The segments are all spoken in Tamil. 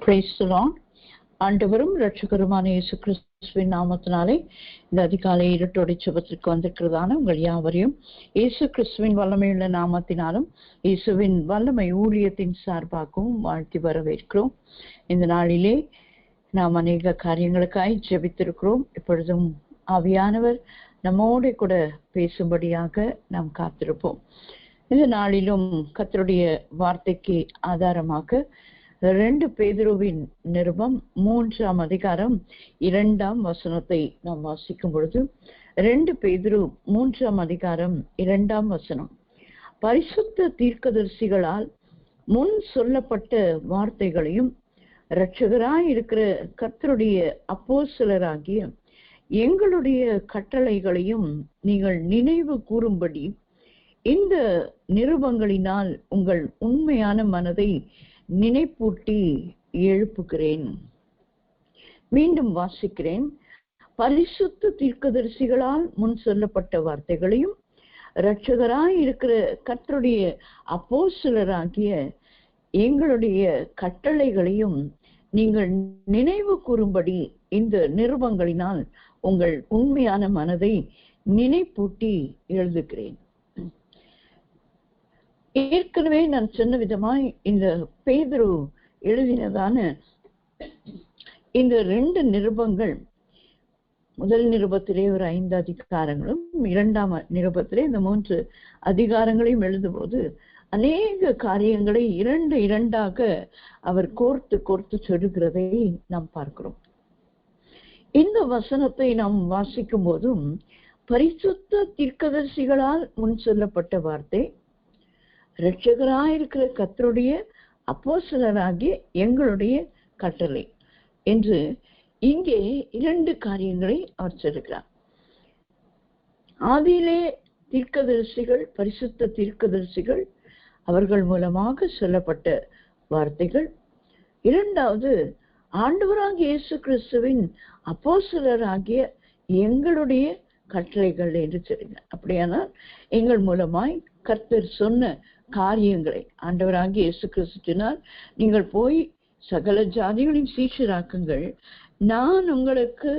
Praise the Lord. ஆண்டவரும் இரட்சகருமான இயேசு கிறிஸ்துவின் நாமத்தினாலே இந்த அதிகாலை இருட்டோடி ஜெபத்திற்கு வந்திருக்கிறதான உங்கள் யாவரையும் இயேசு கிறிஸ்துவின் வல்லமையுள்ள நாமத்தினாலும் இயேசுவின் வல்லமை ஊழியத்தின் சார்பாகவும் வாழ்த்தி வரவேற்கிறோம். இந்த நாளிலே நாம் அநேக காரியங்களுக்காய் ஜெபித்திருக்கிறோம். இப்பொழுதும் ஆவியானவர் நம்மோடு கூட பேசும்படியாக நாம் காத்திருப்போம். இந்த நாளிலும் கர்த்தருடைய வார்த்தைக்கு ஆதாரமாக 2 பேதுருவின் நிருபம் 3ஆம் அதிகாரம் 2ஆம் வசனத்தை நாம் வாசிக்கும் பொழுது, 2 பேதுரு 3ஆம் அதிகாரம் 2ஆம் வசனம், பரிசுத்த தீர்க்கதரிசிகளால் முன் சொல்லப்பட்ட வார்த்தைகளையும் இரட்சகராய் இருக்கிற கர்த்தருடைய அப்போஸ்தலராகிய எங்களுடைய கட்டளைகளையும் நீங்கள் நினைவு கூறும்படி இந்த நிருபங்களினால் உங்கள் உண்மையான மனதை நினைப்பூட்டி எழுப்புகிறேன். மீண்டும் வாசிக்கிறேன். பரிசுத்த தீர்க்கதரிசிகளால் முன் சொல்லப்பட்ட வார்த்தைகளையும் இரட்சகராய் இருக்கிற கர்த்தருடைய அப்போஸ்தலராகிய எங்களுடைய கட்டளைகளையும் நீங்கள் நினைவு கூறும்படி இந்த நிருபங்களினால் உங்கள் உண்மையான மனதை நினைப்பூட்டி எழுதுகிறேன். ஏற்கனவே நான் சொன்ன விதமாய் இந்த பேதுரு எழுதினதான இந்த 2 நிருபங்கள், முதல் நிருபத்திலே ஒரு 5 அதிகாரங்களும் 2ஆம் நிருபத்திலே இந்த 3 அதிகாரங்களையும் எழுதும்போது அநேக காரியங்களை 2 அவர் கோர்த்து சொல்லுகிறதை நாம் பார்க்கிறோம். இந்த வசனத்தை நாம் வாசிக்கும் போதும் பரிசுத்த தீர்க்கதரிசிகளால் முன் சொல்லப்பட்ட வார்த்தை, இரட்சகராயிருக்கிற கர்த்தருடைய அப்போஸ்தலராகிய எங்களுடைய கட்டளை என்று இங்கே 2 காரியங்களை அவர் சொல்லுகிறார். ஆதியிலே தீர்க்கதரிசிகள், பரிசுத்த தீர்க்கதரிசிகள், அவர்கள் மூலமாக சொல்லப்பட்ட வார்த்தைகள். 2வது ஆண்டவராகிய இயேசு கிறிஸ்துவின் அப்போஸ்தலராகிய எங்களுடைய கட்டளைகள் என்று சொல்லுகிறார். அப்படியானால் எங்கள் மூலமாய் கர்த்தர் சொன்ன காரியங்களை ஆண்டவராகிய இயேசு கிறிஸ்துவினால் நீங்கள் போய் சகல ஜாதிகளையும் சீஷராக்குங்கள், நான் உங்களுக்கு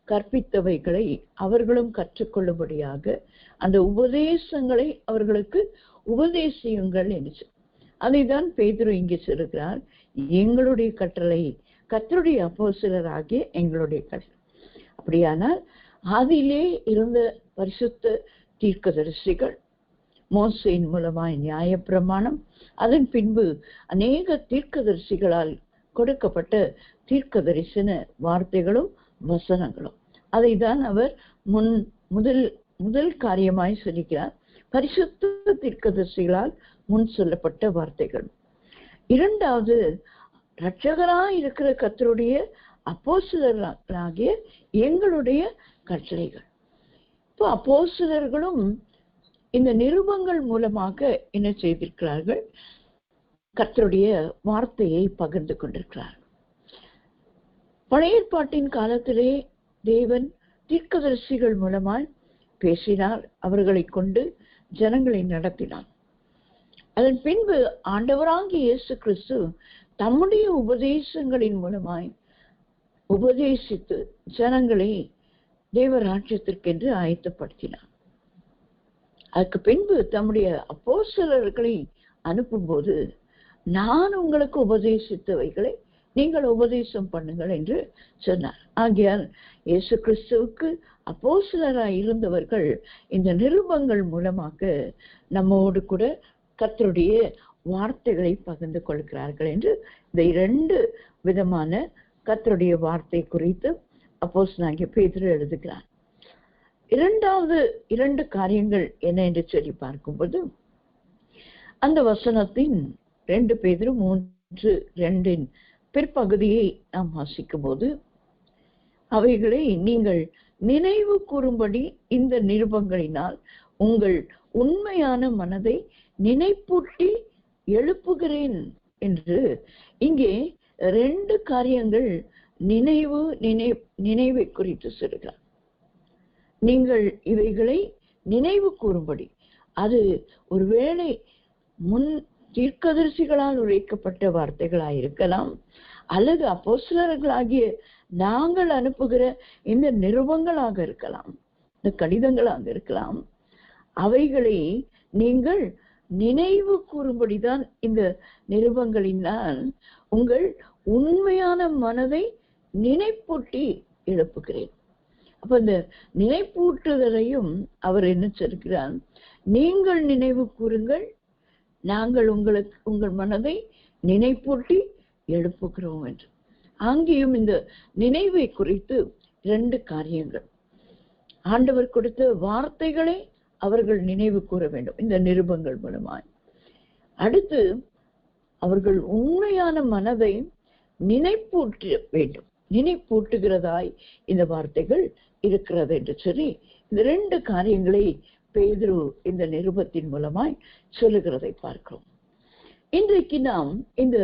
கற்பித்தவைகளை அவர்களும் கற்றுக்கொள்ளும்படியாக அந்த உபதேசங்களை அவர்களுக்கு உபதேசியுங்கள் என்று. அதைதான் பேதுரு இங்கே சொல்லுகிறார். எங்களுடைய கட்டளை, கர்த்தருடைய அப்போஸ்தலராகிய எங்களுடைய கட்டளை. அப்படியானால் ஆதியிலே இருந்த பரிசுத்த தீர்க்கதரிசிகள், மோசேயின் மூலமாய் நியாயப்பிரமாணம், அதன் பின்பு அநேக தீர்க்கதரிசிகளால் கொடுக்கப்பட்ட தீர்க்கதரிசன வார்த்தைகளும் வசனங்களும், அதை தான் அவர் முதல் காரியமாய் சொல்லுகிறார். பரிசுத்த தீர்க்கதரிசிகளால் முன் சொல்லப்பட்ட வார்த்தைகள். 2வது இரட்சகராய் இருக்கிற கர்த்தருடைய அப்போஸ்தலராகிய எங்களுடைய கட்டளைகள். இப்போ அப்போஸ்தலர்களும் இந்த நிருபங்கள் மூலமாக என்ன செய்திருக்கிறார்கள்? கர்த்தருடைய வார்த்தையை பகிர்ந்து கொண்டிருக்கிறார்கள். பழைய ஏற்பாட்டின் காலத்திலே தேவன் தீர்க்கதரிசிகள் மூலமாய் பேசினார், அவர்களை கொண்டு ஜனங்களை நடத்தினார். அதன் பின்பு ஆண்டவராகிய இயேசு கிறிஸ்து தம்முடைய உபதேசங்களின் மூலமாய் உபதேசித்து ஜனங்களை தேவராஜ்யத்திற்கென்று ஆயத்தப்படுத்தினார். அதுக்கு பின்பு தம்முடைய அப்போஸ்தலர்களை அனுப்பும்போது, நான் உங்களுக்கு உபதேசித்தவைகளை நீங்கள் உபதேசம் பண்ணுங்கள் என்று சொன்னார். ஆகையால் இயேசு கிறிஸ்துவுக்கு அப்போஸ்தலராய் இருந்தவர்கள் இந்த நிருபங்கள் மூலமாக நம்மோடு கூட கர்த்தருடைய வார்த்தைகளை பகிர்ந்து கொள்கிறார்கள் என்று இந்த 2 விதமான கர்த்தருடைய வார்த்தை குறித்து அப்போஸ்தலனாகிய பேதுரு எழுதுகிறார். 2வது 2 காரியங்கள் என்ன என்று சொல்லி பார்க்கும்போது, அந்த வசனத்தின் 2 பேதுரு 3:2 பிற்பகுதியை நாம் வாசிக்கும் போது, அவைகளை நீங்கள் நினைவு கூறும்படி இந்த நிருபங்களினால் உங்கள் உண்மையான மனதை நினைப்பூட்டி எழுப்புகிறேன் என்று இங்கே 2 காரியங்கள் நினைவை குறித்து சொல்கிறார். நீங்கள் இவைகளை நினைவு கூறும்படி, அது ஒருவேளை முன் தீர்க்கதரிசிகளால் உரைக்கப்பட்ட வார்த்தைகளாயிருக்கலாம், அல்லது அப்போஸ்தலர்களாகிய நாங்கள் அனுப்புகிற இந்த நிருபங்களாக இருக்கலாம், இந்த கடிதங்களாக இருக்கலாம். அவைகளை நீங்கள் நினைவு கூறும்படிதான் இந்த நிருபங்களினால் உங்கள் உண்மையான மனதை நினைப்பூட்டி எழுப்புகிறேன். அப்ப இந்த நினைப்பூட்டுதலையும் அவர் என்ன சொல்கிறார்? நீங்கள் நினைவு கூறுங்கள், நாங்கள் உங்கள் மனதை நினைப்பூட்டி எழுப்புகிறோம் என்று. அங்கேயும் இந்த நினைவை குறித்து 2 காரியங்கள். ஆண்டவர் கொடுத்த வார்த்தைகளை அவர்கள் நினைவு கூற வேண்டும் இந்த நிருபங்கள் மூலமாய். அடுத்து அவர்கள் உண்மையான மனதை நினைப்பூட்ட வேண்டும். நினைப்பூட்டுகிறதாய் இந்த வார்த்தைகள் இருக்கிறது என்று சொல்லி இந்த 2 காரியங்களை பேதுரு இந்த நிருபத்தின் மூலமாய் சொல்லுகிறதை பார்க்கிறோம். இன்றைக்கு நாம் இந்த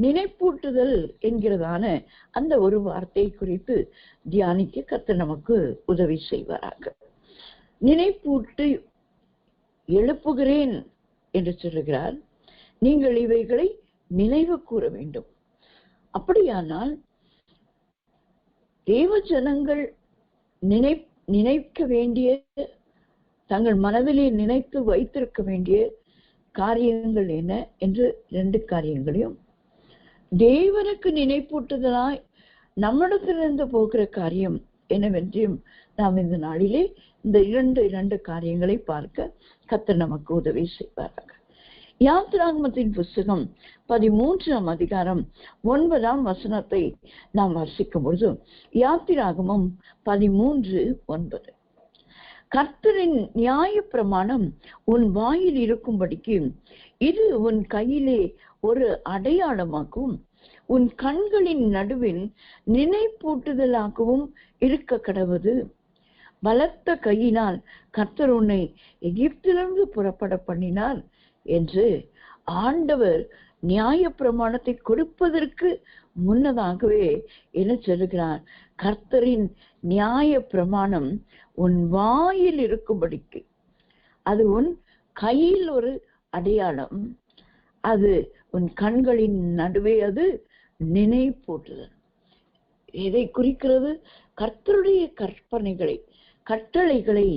நினைப்பூட்டுதல் என்கிறதான அந்த ஒரு வார்த்தை குறித்து தியானிக்க கர்த்தர் நமக்கு உதவி செய்வாராக. நினைப்பூட்டு எழுப்புகிறேன் என்று சொல்லுகிறார். நீங்கள் இவைகளை நினைவு கூற வேண்டும். அப்படியானால் தேவ ஜனங்கள் நினைக்க வேண்டிய, தங்கள் மனதிலே நினைத்து வைத்திருக்க வேண்டிய காரியங்கள் என்ன என்று 2 காரியங்களையும், தேவனுக்கு நினைப்பூட்டுதலாய் நம்மிடத்திலிருந்து போகிற காரியம் என்னவென்றையும் நாம் இந்த நாளிலே இந்த 2 காரியங்களை பார்க்க கர்த்தர் நமக்கு உதவி செய்வார்கள். யாத்திராகமத்தின் புஸ்தகம் 13ஆம் அதிகாரம் 9ஆம் வசனத்தை நாம் வாசிக்கும் பொழுது, யாத்திராகமம் 13:9, கர்த்தரின் நியாய பிரமாணம் உன் வாயில் இருக்கும்படிக்கு இது உன் கையிலே ஒரு அடையாளமாகவும் உன் கண்களின் நடுவில் நினைப்பூட்டுதலாகவும் இருக்க கடவது. பலத்த கையினால் கர்த்தர் உன்னை எகிப்திலிருந்து புறப்பட பண்ணினார் என்று ஆண்டவர் நியாய பிரமாணத்தை கொடுப்பதற்கு முன்னதாகவே என்ன சொல்லுகிறார்? கர்த்தரின் நியாய பிரமாணம் உன் வாயில் இருக்கும்படிக்கு, அது உன் கையில் ஒரு அடையாளம், அது உன் கண்களின் நடுவே அது நினைப்பூட்டுதல். எதை குறிக்கிறது? கர்த்தருடைய கற்பனைகளை, கட்டளைகளை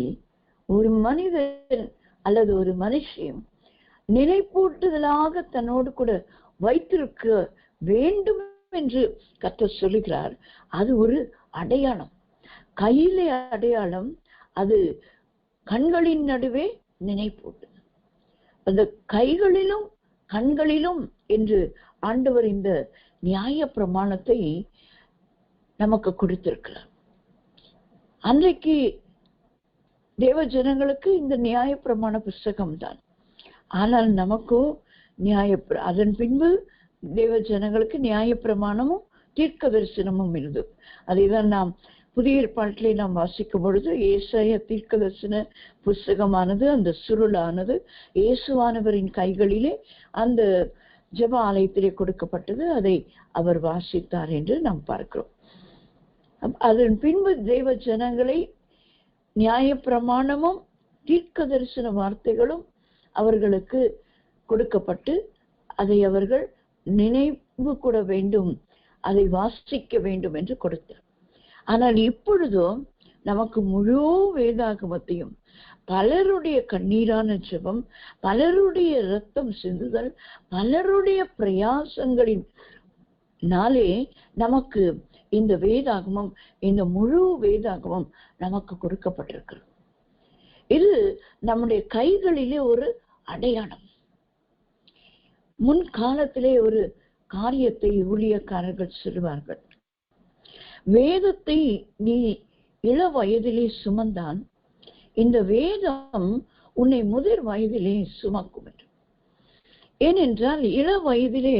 ஒரு மனிதன் அல்லது ஒரு மனுஷன் நினைப்பூட்டுதலாக தன்னோடு கூட வைத்திருக்க வேண்டும் என்று கர்த்தர் சொல்லுகிறார். அது ஒரு அடையாளம், கையிலே அடையாளம், அது கண்களின் நடுவே நினைப்பூட்டு. அந்த கைகளிலும் கண்களிலும் என்று ஆண்டவர் இந்த நியாய பிரமாணத்தை நமக்கு கொடுத்திருக்கிறார். அன்றைக்கு தேவ ஜனங்களுக்கு இந்த நியாய பிரமாண புஸ்தகம் தான். ஆனால் நமக்கோ அதன் பின்பு தேவ ஜனங்களுக்கு நியாய பிரமாணமும் தீர்க்க தரிசனமும் இருந்தது. அதைதான் நாம் புதிய ஏற்பாட்டிலே நாம் வாசிக்கும் பொழுது ஏசாயா தீர்க்க தரிசன புஸ்தகமானது, அந்த சுருளானது இயேசுவானவரின் கைகளிலே அந்த ஜெப ஆலயத்திலே கொடுக்கப்பட்டது. அதை அவர் வாசித்தார் என்று நாம் பார்க்கிறோம். அதன் பின்பு தேவ ஜனங்களை நியாய பிரமாணமும் தீர்க்க தரிசன வார்த்தைகளும் அவர்களுக்கு கொடுக்கப்பட்டு அதை அவர்கள் நினைவு கூட வேண்டும், அதை வாசிக்க வேண்டும் என்று கொடுத்தார். ஆனால் இப்பொழுதும் நமக்கு முழு வேதாகமத்தையும் பலருடைய கண்ணீரான ஜெபம், பலருடைய இரத்தம் சிந்துதல், பலருடைய பிரயாசங்களின் நாளே நமக்கு இந்த வேதாகமம், இந்த முழு வேதாகமம் நமக்கு கொடுக்கப்பட்டிருக்கிறது. இது நம்முடைய கைகளிலே ஒரு அடையாளம். முன்காலத்திலே ஒரு காரியத்தை ஊழியக்காரர்கள் சொல்வார்கள், வேதத்தை நீ இள வயதிலே சுமந்தான், இந்த வேதம் உன்னை முதிர் வயதிலே சுமக்கும் என்று. ஏனென்றால் இள வயதிலே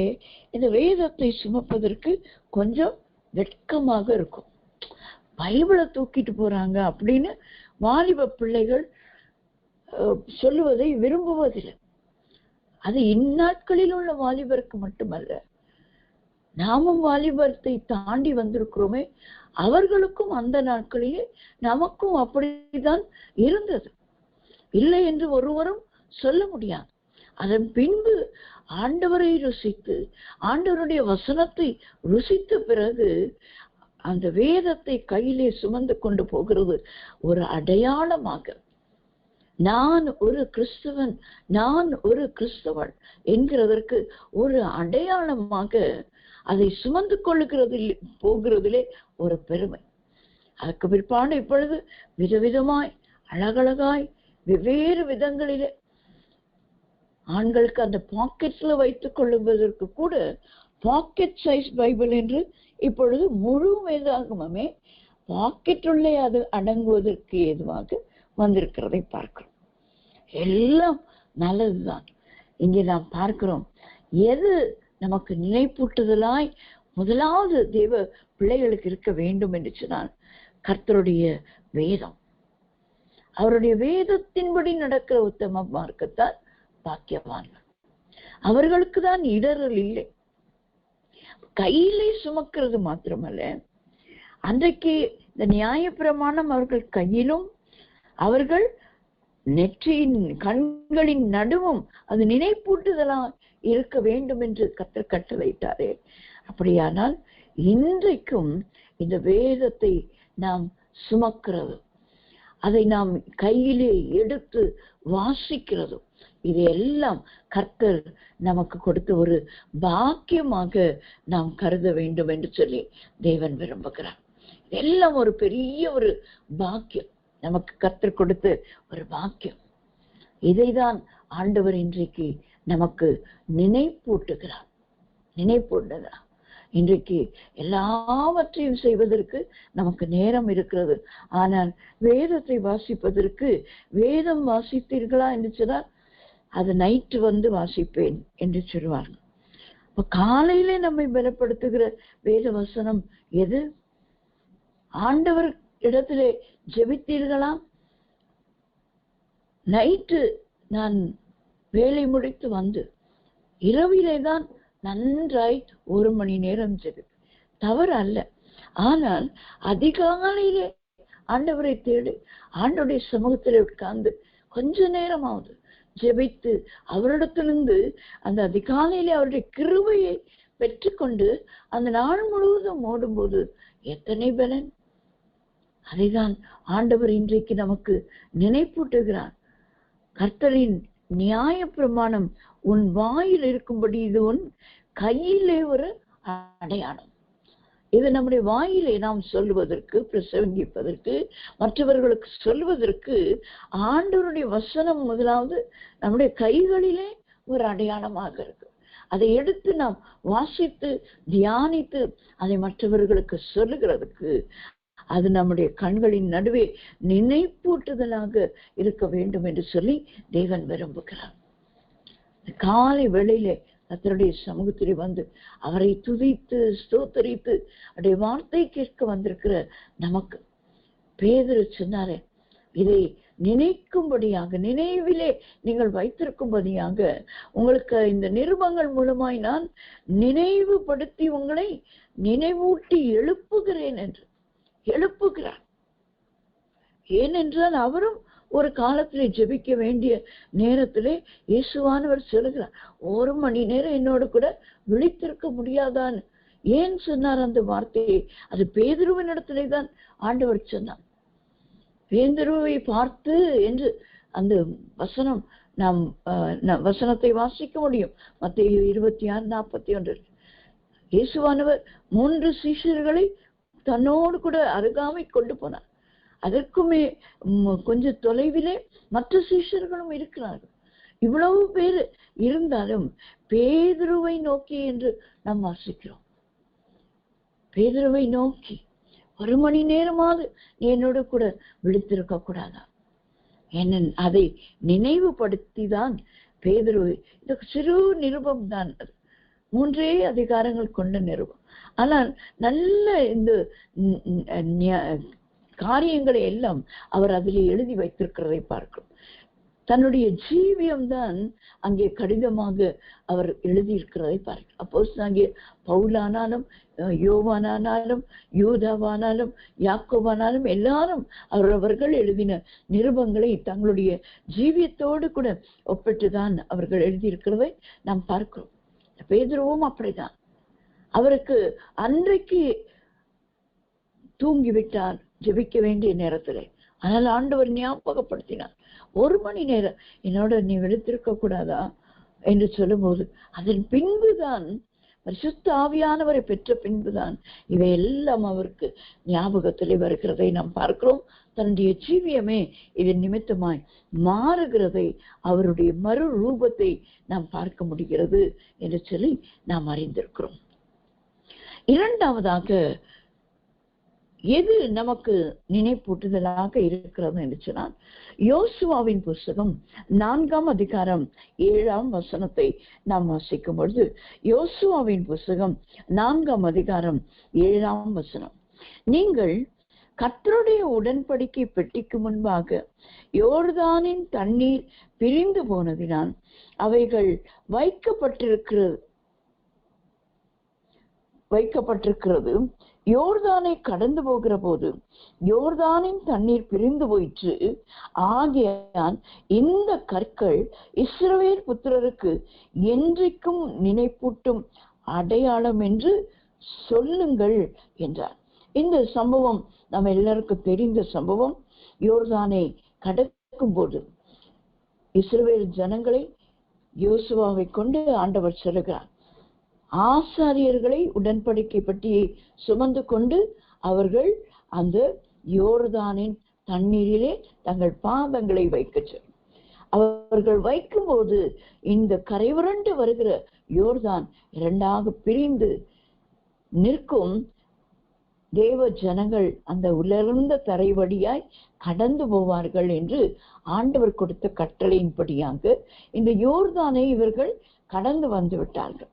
இந்த வேதத்தை சுமப்பதற்கு கொஞ்சம் வெட்கமாக இருக்கும். பைபிளை தூக்கிட்டு போறாங்க அப்படின்னு வாலிப பிள்ளைகள் சொல்லுவதை விரும்புவதில்லை. அது இந்நாட்களில் உள்ள வாலிபருக்கு மட்டுமல்ல, நாமும் வாலிபத்தை தாண்டி வந்திருக்கிறோமே, அவர்களுக்கும் அந்த நாட்களிலே நமக்கும் அப்படித்தான் இருந்தது. இல்லை என்று ஒருவரும் சொல்ல முடியாது. அதன் பின்பு ஆண்டவரை ருசித்து, ஆண்டவருடைய வசனத்தை ருசித்த பிறகு அந்த வேதத்தை கையிலே சுமந்து கொண்டு போகிறது ஒரு அடையாளமாக. நான் ஒரு கிறிஸ்தவன், நான் ஒரு கிறிஸ்தவன் என்கிறதற்கு ஒரு அடையாளமாக அதை சுமந்து கொள்ளுகிறதில் போகிறதிலே ஒரு பெருமை. அதுக்கு பிற்பாடு இப்பொழுது விதவிதமாய் அழகழகாய் வெவ்வேறு விதங்களிலே ஆண்களுக்கு அந்த பாக்கெட்ல வைத்துக் கொள்ளுவதற்கு கூட பாக்கெட் சைஸ் பைபிள் என்று இப்பொழுது முழு வேதாகமே பாக்கெட் உள்ளே அது அடங்குவதற்கு ஏதுவாக வந்திருக்கிறதை பார்க்கிறோம். எல்லாம் நல்லதுதான். இங்கே நாம் பார்க்கிறோம், எது நமக்கு நினைப்பூட்டுதலாய் முதலாவது தேவ பிள்ளைகளுக்கு இருக்க வேண்டும் என்று சொன்னால் கர்த்தருடைய வேதம். அவருடைய வேதத்தின்படி நடக்கிற உத்தம மார்க்கத்தால் பாக்கியவான்கள். அவர்களுக்கு தான் இடரல் இல்லை. கையிலே சுமக்கிறது மாத்திரமல்ல, அன்றைக்கு இந்த நியாயப்பிரமாணம் அவர்கள் கையிலும் அவர்கள் நெற்றியின் கண்களின் நடுவும் அது நினைப்பூட்டுதலா இருக்க வேண்டும் என்று கர்த்தர் கட்டளையிட்டாரே. அப்படியானால் இன்றைக்கும் இந்த வேதத்தை நாம் சுமக்கிறது, அதை நாம் கையிலே எடுத்து வாசிக்கிறதும், இதையெல்லாம் கர்த்தர் நமக்கு கொடுத்த ஒரு பாக்கியமாக நாம் கருத வேண்டும் என்று சொல்லி தேவன் விரும்புகிறார். இதெல்லாம் ஒரு பெரிய ஒரு பாக்கியம், நமக்கு கர்த்தர் கொடுத்த ஒரு பாக்கியம். இதைதான் ஆண்டவர் இன்றைக்கு நமக்கு நினைப்பூட்டுகிறார். இன்றைக்கு எல்லாவற்றையும் செய்வதற்கு நமக்கு நேரம் இருக்கிறது. ஆனால் வேதத்தை வாசிப்பதற்கு, வேதம் வாசித்தீர்களா என்று சொன்னால் அது நைட்டு வந்து வாசிப்பேன் என்று சொல்வார்கள். இப்ப காலையிலே நம்மை பலப்படுத்துகிற வேத வசனம் எது? ஆண்டவர் இடத்திலே ஜெபித்தீர்களா? நைட்டு நான் வேலை முடித்து வந்து இரவிலே தான் நன்றாய் 1 மணி நேரம் ஜெபிப்பேன், தவறு அல்ல. ஆனால் அதிகாலையிலே ஆண்டவரை தேடு, ஆண்டவருடைய சமூகத்திலே உட்கார்ந்து கொஞ்ச நேரமாவது ஜெபித்து அவரிடத்திலிருந்து அந்த அதிகாலையிலே அவருடைய கிருபையை பெற்றுக்கொண்டு அந்த நாள் முழுவதும் ஓடும்போது எத்தனை பலன்! அதைதான் ஆண்டவர் இன்றைக்கு நமக்கு நினைப்பூட்டுகிறார். கர்த்தரின் நியாய பிரமாணம் உன் வாயில் இருக்கும்படி இது உன் கையிலே ஒரு அடையாளம். இது நம்முடைய வாயிலே நாம் சொல்லுவதற்கு, பிரசங்கிப்பதற்கு, மற்றவர்களுக்கு சொல்வதற்கு ஆண்டவருடைய வசனம் முதலாவது நம்முடைய கைகளிலே ஒரு அடையாளமாக இருக்கு. அதை எடுத்து நாம் வாசித்து தியானித்து அதை மற்றவர்களுக்கு சொல்லுகிறதுக்கு அது நம்முடைய கண்களின் நடுவே நினைப்பூட்டுதலாக இருக்க வேண்டும் என்று சொல்லி தேவன் விரும்புகிறார். காலை வேளையிலே கர்த்தருடைய சமூகத்திலே வந்து அவரை துதித்து ஸ்தோத்தரித்து அவருடைய வார்த்தை கேட்க வந்திருக்கிற நமக்கு பேதுரு சொன்னாரே, இதை நினைக்கும்படியாக, நினைவிலே நீங்கள் வைத்திருக்கும்படியாக உங்களுக்கு இந்த நிருபங்கள் மூலமாய் நான் நினைவுபடுத்தி உங்களை நினைவூட்டி எழுப்புகிறேன் என்று எழுப்புகிறார். ஏனென்றால் அவரும் ஒரு காலத்திலே ஜெபிக்க வேண்டிய நேரத்திலே இயேசுவானவர் சொல்லுகிறார், 1 மணி நேரம் என்னோடு கூட விழித்திருக்க முடியாதான்னு. ஏன் சொன்னார் அந்த வார்த்தையை? அது பேதுருவின் இடத்திலே தான் ஆண்டவர் சொன்னார். பேதுருவை பார்த்து என்று அந்த வசனம் நாம் வசனத்தை வாசிக்க முடியும். மத்தேயு 26:41. இயேசுவானவர் 3 சீஷர்களை தன்னோடு கூட அருகாமை கொண்டு போனார். அதற்குமே கொஞ்சம் தொலைவிலே மற்ற சீஷர்களும் இருக்கிறார்கள். இவ்வளவு பேர் இருந்தாலும் பேதுருவை நோக்கி என்று நாம் வாசிக்கிறோம். பேதுருவை நோக்கி 1 மணி நேரமாவது நீ என்னோட கூட விழித்திருக்க கூடாதா? என்ன அதை நினைவுபடுத்தி தான் பேதுரு, இந்த சிறு நிருபம் தான் அது, 3 அதிகாரங்கள் கொண்ட நிருபம். ஆனால் நல்ல இந்த காரியங்களை எல்லாம் அவர் அதில் எழுதி வைத்திருக்கிறதை பார்க்கிறோம். தன்னுடைய ஜீவியம்தான் அங்கே கடிதமாக அவர் எழுதியிருக்கிறதை பார்க்க. அப்போஸ்தலனாகிய பவுலானாலும் யோவானானாலும் யூதாவானாலும் யாக்கோபானாலும் எல்லாரும் அவர்கள் எழுதின நிருபங்களை தங்களுடைய ஜீவியத்தோடு கூட ஒப்பிட்டுதான் அவர்கள் எழுதியிருக்கிறதை நாம் பார்க்கிறோம். பேதுருவும் அப்படிதான். அவருக்கு அன்றைக்கு தூங்கிவிட்டார் ஜெபிக்க வேண்டிய நேரத்திலே. ஆனால் ஆண்டவர் ஞாபகப்படுத்தினார், 1 மணி நேரம் என்னோட நீ விழித்திருக்க கூடாதா என்று சொல்லும்போது, அதன் பின்புதான் பரிசுத்த ஆவியானவரை பெற்ற பின்புதான் இவையெல்லாம் அவருக்கு ஞாபகத்திலே வருகிறதை நாம் பார்க்கிறோம். தன்னுடைய ஜீவியமே இதன் நிமித்தமாய் மாறுகிறதை, அவருடைய மறு ரூபத்தை நாம் பார்க்க முடிகிறது என்று சொல்லி நாம் அறிந்திருக்கிறோம். இரண்டாவதாக எது நமக்கு நினைப்பூட்டுதலாக இருக்கிறது என்று சொன்னால், யோசுவாவின் புஸ்தகம் 4ஆம் அதிகாரம் 7ஆம் வசனத்தை நாம் வாசிக்கும் பொழுது, யோசுவாவின் புஸ்தகம் 4ஆம் அதிகாரம் 7ஆம் வசனம், நீங்கள் கர்த்தருடைய உடன்படிக்கை பெட்டிக்கு முன்பாக யோர்தானின் தண்ணீர் பிரிந்து போனதினால் அவைகள் வைக்கப்பட்டிருக்கிறது. யோர்தானை கடந்து போகிற போது யோர்தானின் தண்ணீர் பிரிந்து போயிற்று. ஆகையால் இந்த கற்கள் இஸ்ரவேல் புத்திரருக்கு என்றைக்கும் நினைப்பூட்டும் அடையாளம் என்று சொல்லுங்கள் என்றார். இந்த சம்பவம் நம்ம எல்லாருக்கும் தெரிந்த சம்பவம். யோர்தானை கடக்கும் போது இஸ்ரவேல் ஜனங்களை யோசுவாவை கொண்டு ஆண்டவர் சொல்லுகிறார். ஆசாரியர்களை உடன்படிக்கை பட்டியை சுமந்து கொண்டு அவர்கள் அந்த யோர்தானின் தண்ணீரிலே தங்கள் பாதங்களை வைக்க சொன்னார். அவர்கள் வைக்கும் போது இந்த கரைவரண்டு வருகிற யோர்தான் 2ஆக பிரிந்து நிற்கும். தேவ ஜனங்கள் அந்த உலர்ந்த தரை வழியாய் கடந்து போவார்கள் என்று ஆண்டவர் கொடுத்த கட்டளையின்படியாக இந்த யோர்தானை இவர்கள் கடந்து வந்து விட்டார்கள்.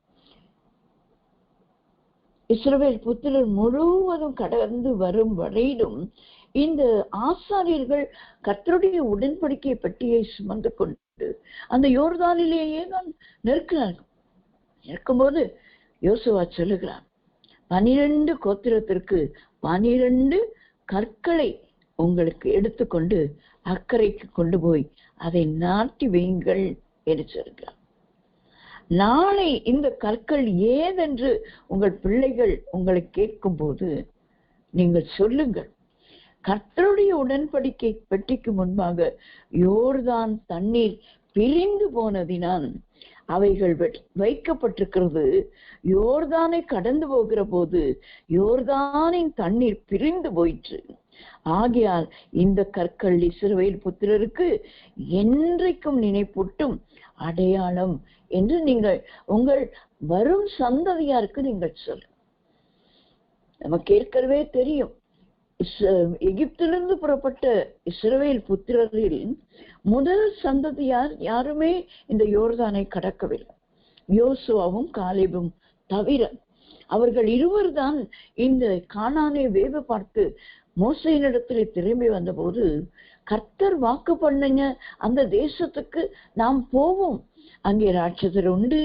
இஸ்ரவேல் புத்திரர் முழுவதும் கடந்து வரும் வரையிலும் இந்த ஆசாரியர்கள் கர்த்தருடைய உடன்படிக்கை பெட்டியை சுமந்து கொண்டு அந்த யோர்தானிலேயே தான் நிற்கிறார்கள். நிற்கும்போது யோசுவா சொல்லுகிறார், 12 கோத்திரத்திற்கு 12 கற்களை உங்களுக்கு எடுத்துக்கொண்டு அக்கறைக்கு கொண்டு போய் அதை நாட்டி வையுங்கள் என்று சொல்கிறார். நாளை இந்த கற்கள் ஏதென்று உங்கள் பிள்ளைகள் உங்களை கேட்கும் போது நீங்கள் சொல்லுங்கள், கர்த்தருடைய உடன்படிக்கை பெட்டிக்கு முன்பாக யோர்தான் தண்ணீர் பிரிந்து போனதினால் அவைகள் வைக்கப்பட்டிருக்கிறது. யோர்தானை கடந்து போகிற போது யோர்தானின் தண்ணீர் பிரிந்து போயிற்று. ஆகையால் இந்த கற்கள் இஸ்ரவேல் புத்திரருக்கு என்றைக்கும் நினைப்பூட்டும் அடையாளம் என்று நீங்கள் உங்கள் வரும் சந்ததியாருக்கு நீங்கள் சொல்லுங்க. நமக்கு ஏற்கனவே தெரியும், எகிப்திலிருந்து புறப்பட்ட இஸ்ரவேல் புத்திரரில் முதல் சந்ததியார் யாருமே இந்த யோர்தானை கடக்கவில்லை, யோசுவாவும் காலேபும் தவிர. அவர்கள் இருவர்தான் இந்த கானானை வேவு பார்த்து மோசேயினிடத்தில் திரும்பி வந்த போது, கர்த்தர் வாக்கு பண்ணுங்க அந்த தேசத்துக்கு நாம் போவோம், அங்கே ராட்சதர் உண்டு,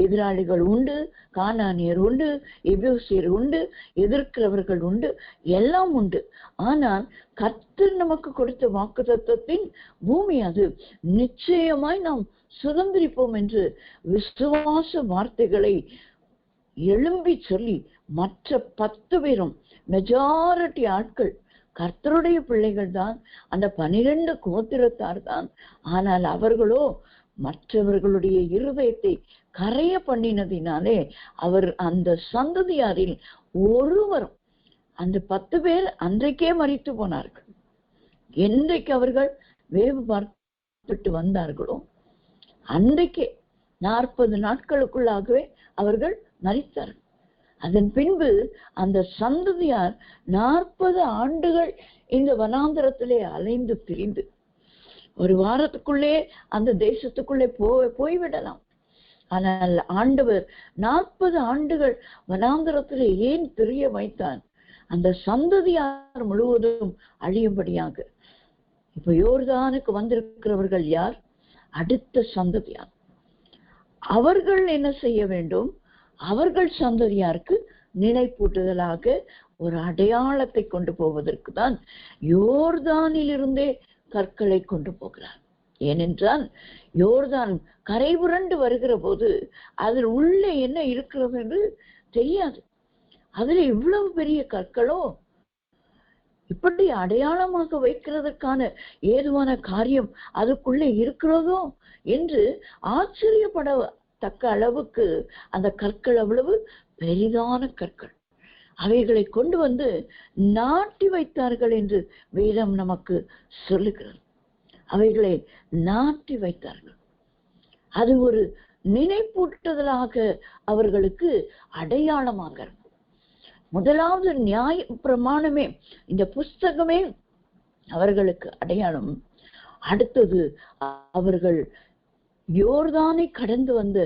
எதிராளிகள் உண்டு, கானானியர் உண்டு, எபூசியர் உண்டு, எதிர்க்கிறவர்கள் உண்டு, எல்லாம் உண்டு. ஆனால் கர்த்தர் நமக்கு கொடுத்த வாக்குத்தத்தத்தின் பூமி அது, நிச்சயமாய் நாம் சுதந்திரிப்போம் என்று விசுவாச வார்த்தைகளை எழும்பி சொல்லி மற்ற 10 பேரும் மெஜாரிட்டி ஆட்கள் கர்த்தருடைய பிள்ளைகள் தான், அந்த 12 கோத்திரத்தார் தான். ஆனால் அவர்களோ மற்றவர்களுடைய இருதயத்தை கரைய பண்ணினதினாலே அவர் அந்த சந்ததியாரில் ஒருவரும், அந்த 10 பேர் அன்றைக்கே மரித்து போனார்கள். என்றைக்கு அவர்கள் வேவு பார்த்துட்டு வந்தார்களோ அன்றைக்கே 40 நாட்களுக்குள்ளாகவே அவர்கள் மரித்தார்கள். அதன் பின்பு அந்த சந்ததியார் 40 ஆண்டுகள் இந்த வனாந்தரத்திலே அலைந்து திரிந்து, ஒரு வாரத்துக்குள்ளே அந்த தேசத்துக்குள்ளே போய்விடலாம். ஆனால் ஆண்டவர் 40 ஆண்டுகள் வனாந்தரத்திலே ஏன் திரிய வைத்தான்? அந்த சந்ததியார் முழுவதும் அழியும்படியாக. இப்ப யோர்தானுக்கு வந்திருக்கிறவர்கள் யார்? அடுத்த சந்ததியார். அவர்கள் என்ன செய்ய வேண்டும்? அவர்கள் சந்ததியாருக்கு நினைப்பூட்டுதலாக ஒரு அடையாளத்தை கொண்டு போவதற்கு தான் யோர்தானிலிருந்தே கற்களை கொண்டு போகிறார். ஏனென்றால் யோர்தான் கரை புரண்டு வருகிற போது அதில் உள்ளே என்ன இருக்கிறது என்று தெரியாது. அதுல இவ்வளவு பெரிய கற்களோ, இப்படி அடையாளமாக வைக்கிறதுக்கான ஏதுவான காரியம் அதுக்குள்ளே இருக்கிறதோ என்று ஆச்சரியப்படத்தக்க அளவுக்கு அந்த கற்கள் அவ்வளவு பெரிதான கற்கள். அவைகளை கொண்டு வந்து நாட்டி வைத்தார்கள் என்று வேதம் நமக்கு சொல்லுகிறது. அவைகளை நாட்டி வைத்தார்கள். அது ஒரு நினைப்பூட்டுதலாக அவர்களுக்கு அடையாளமாக இருக்கும். முதலாவது நியாய பிரமாணமே, இந்த புஸ்தகமே அவர்களுக்கு அடையாளம். அடுத்தது அவர்கள் யோர்தானை கடந்து வந்த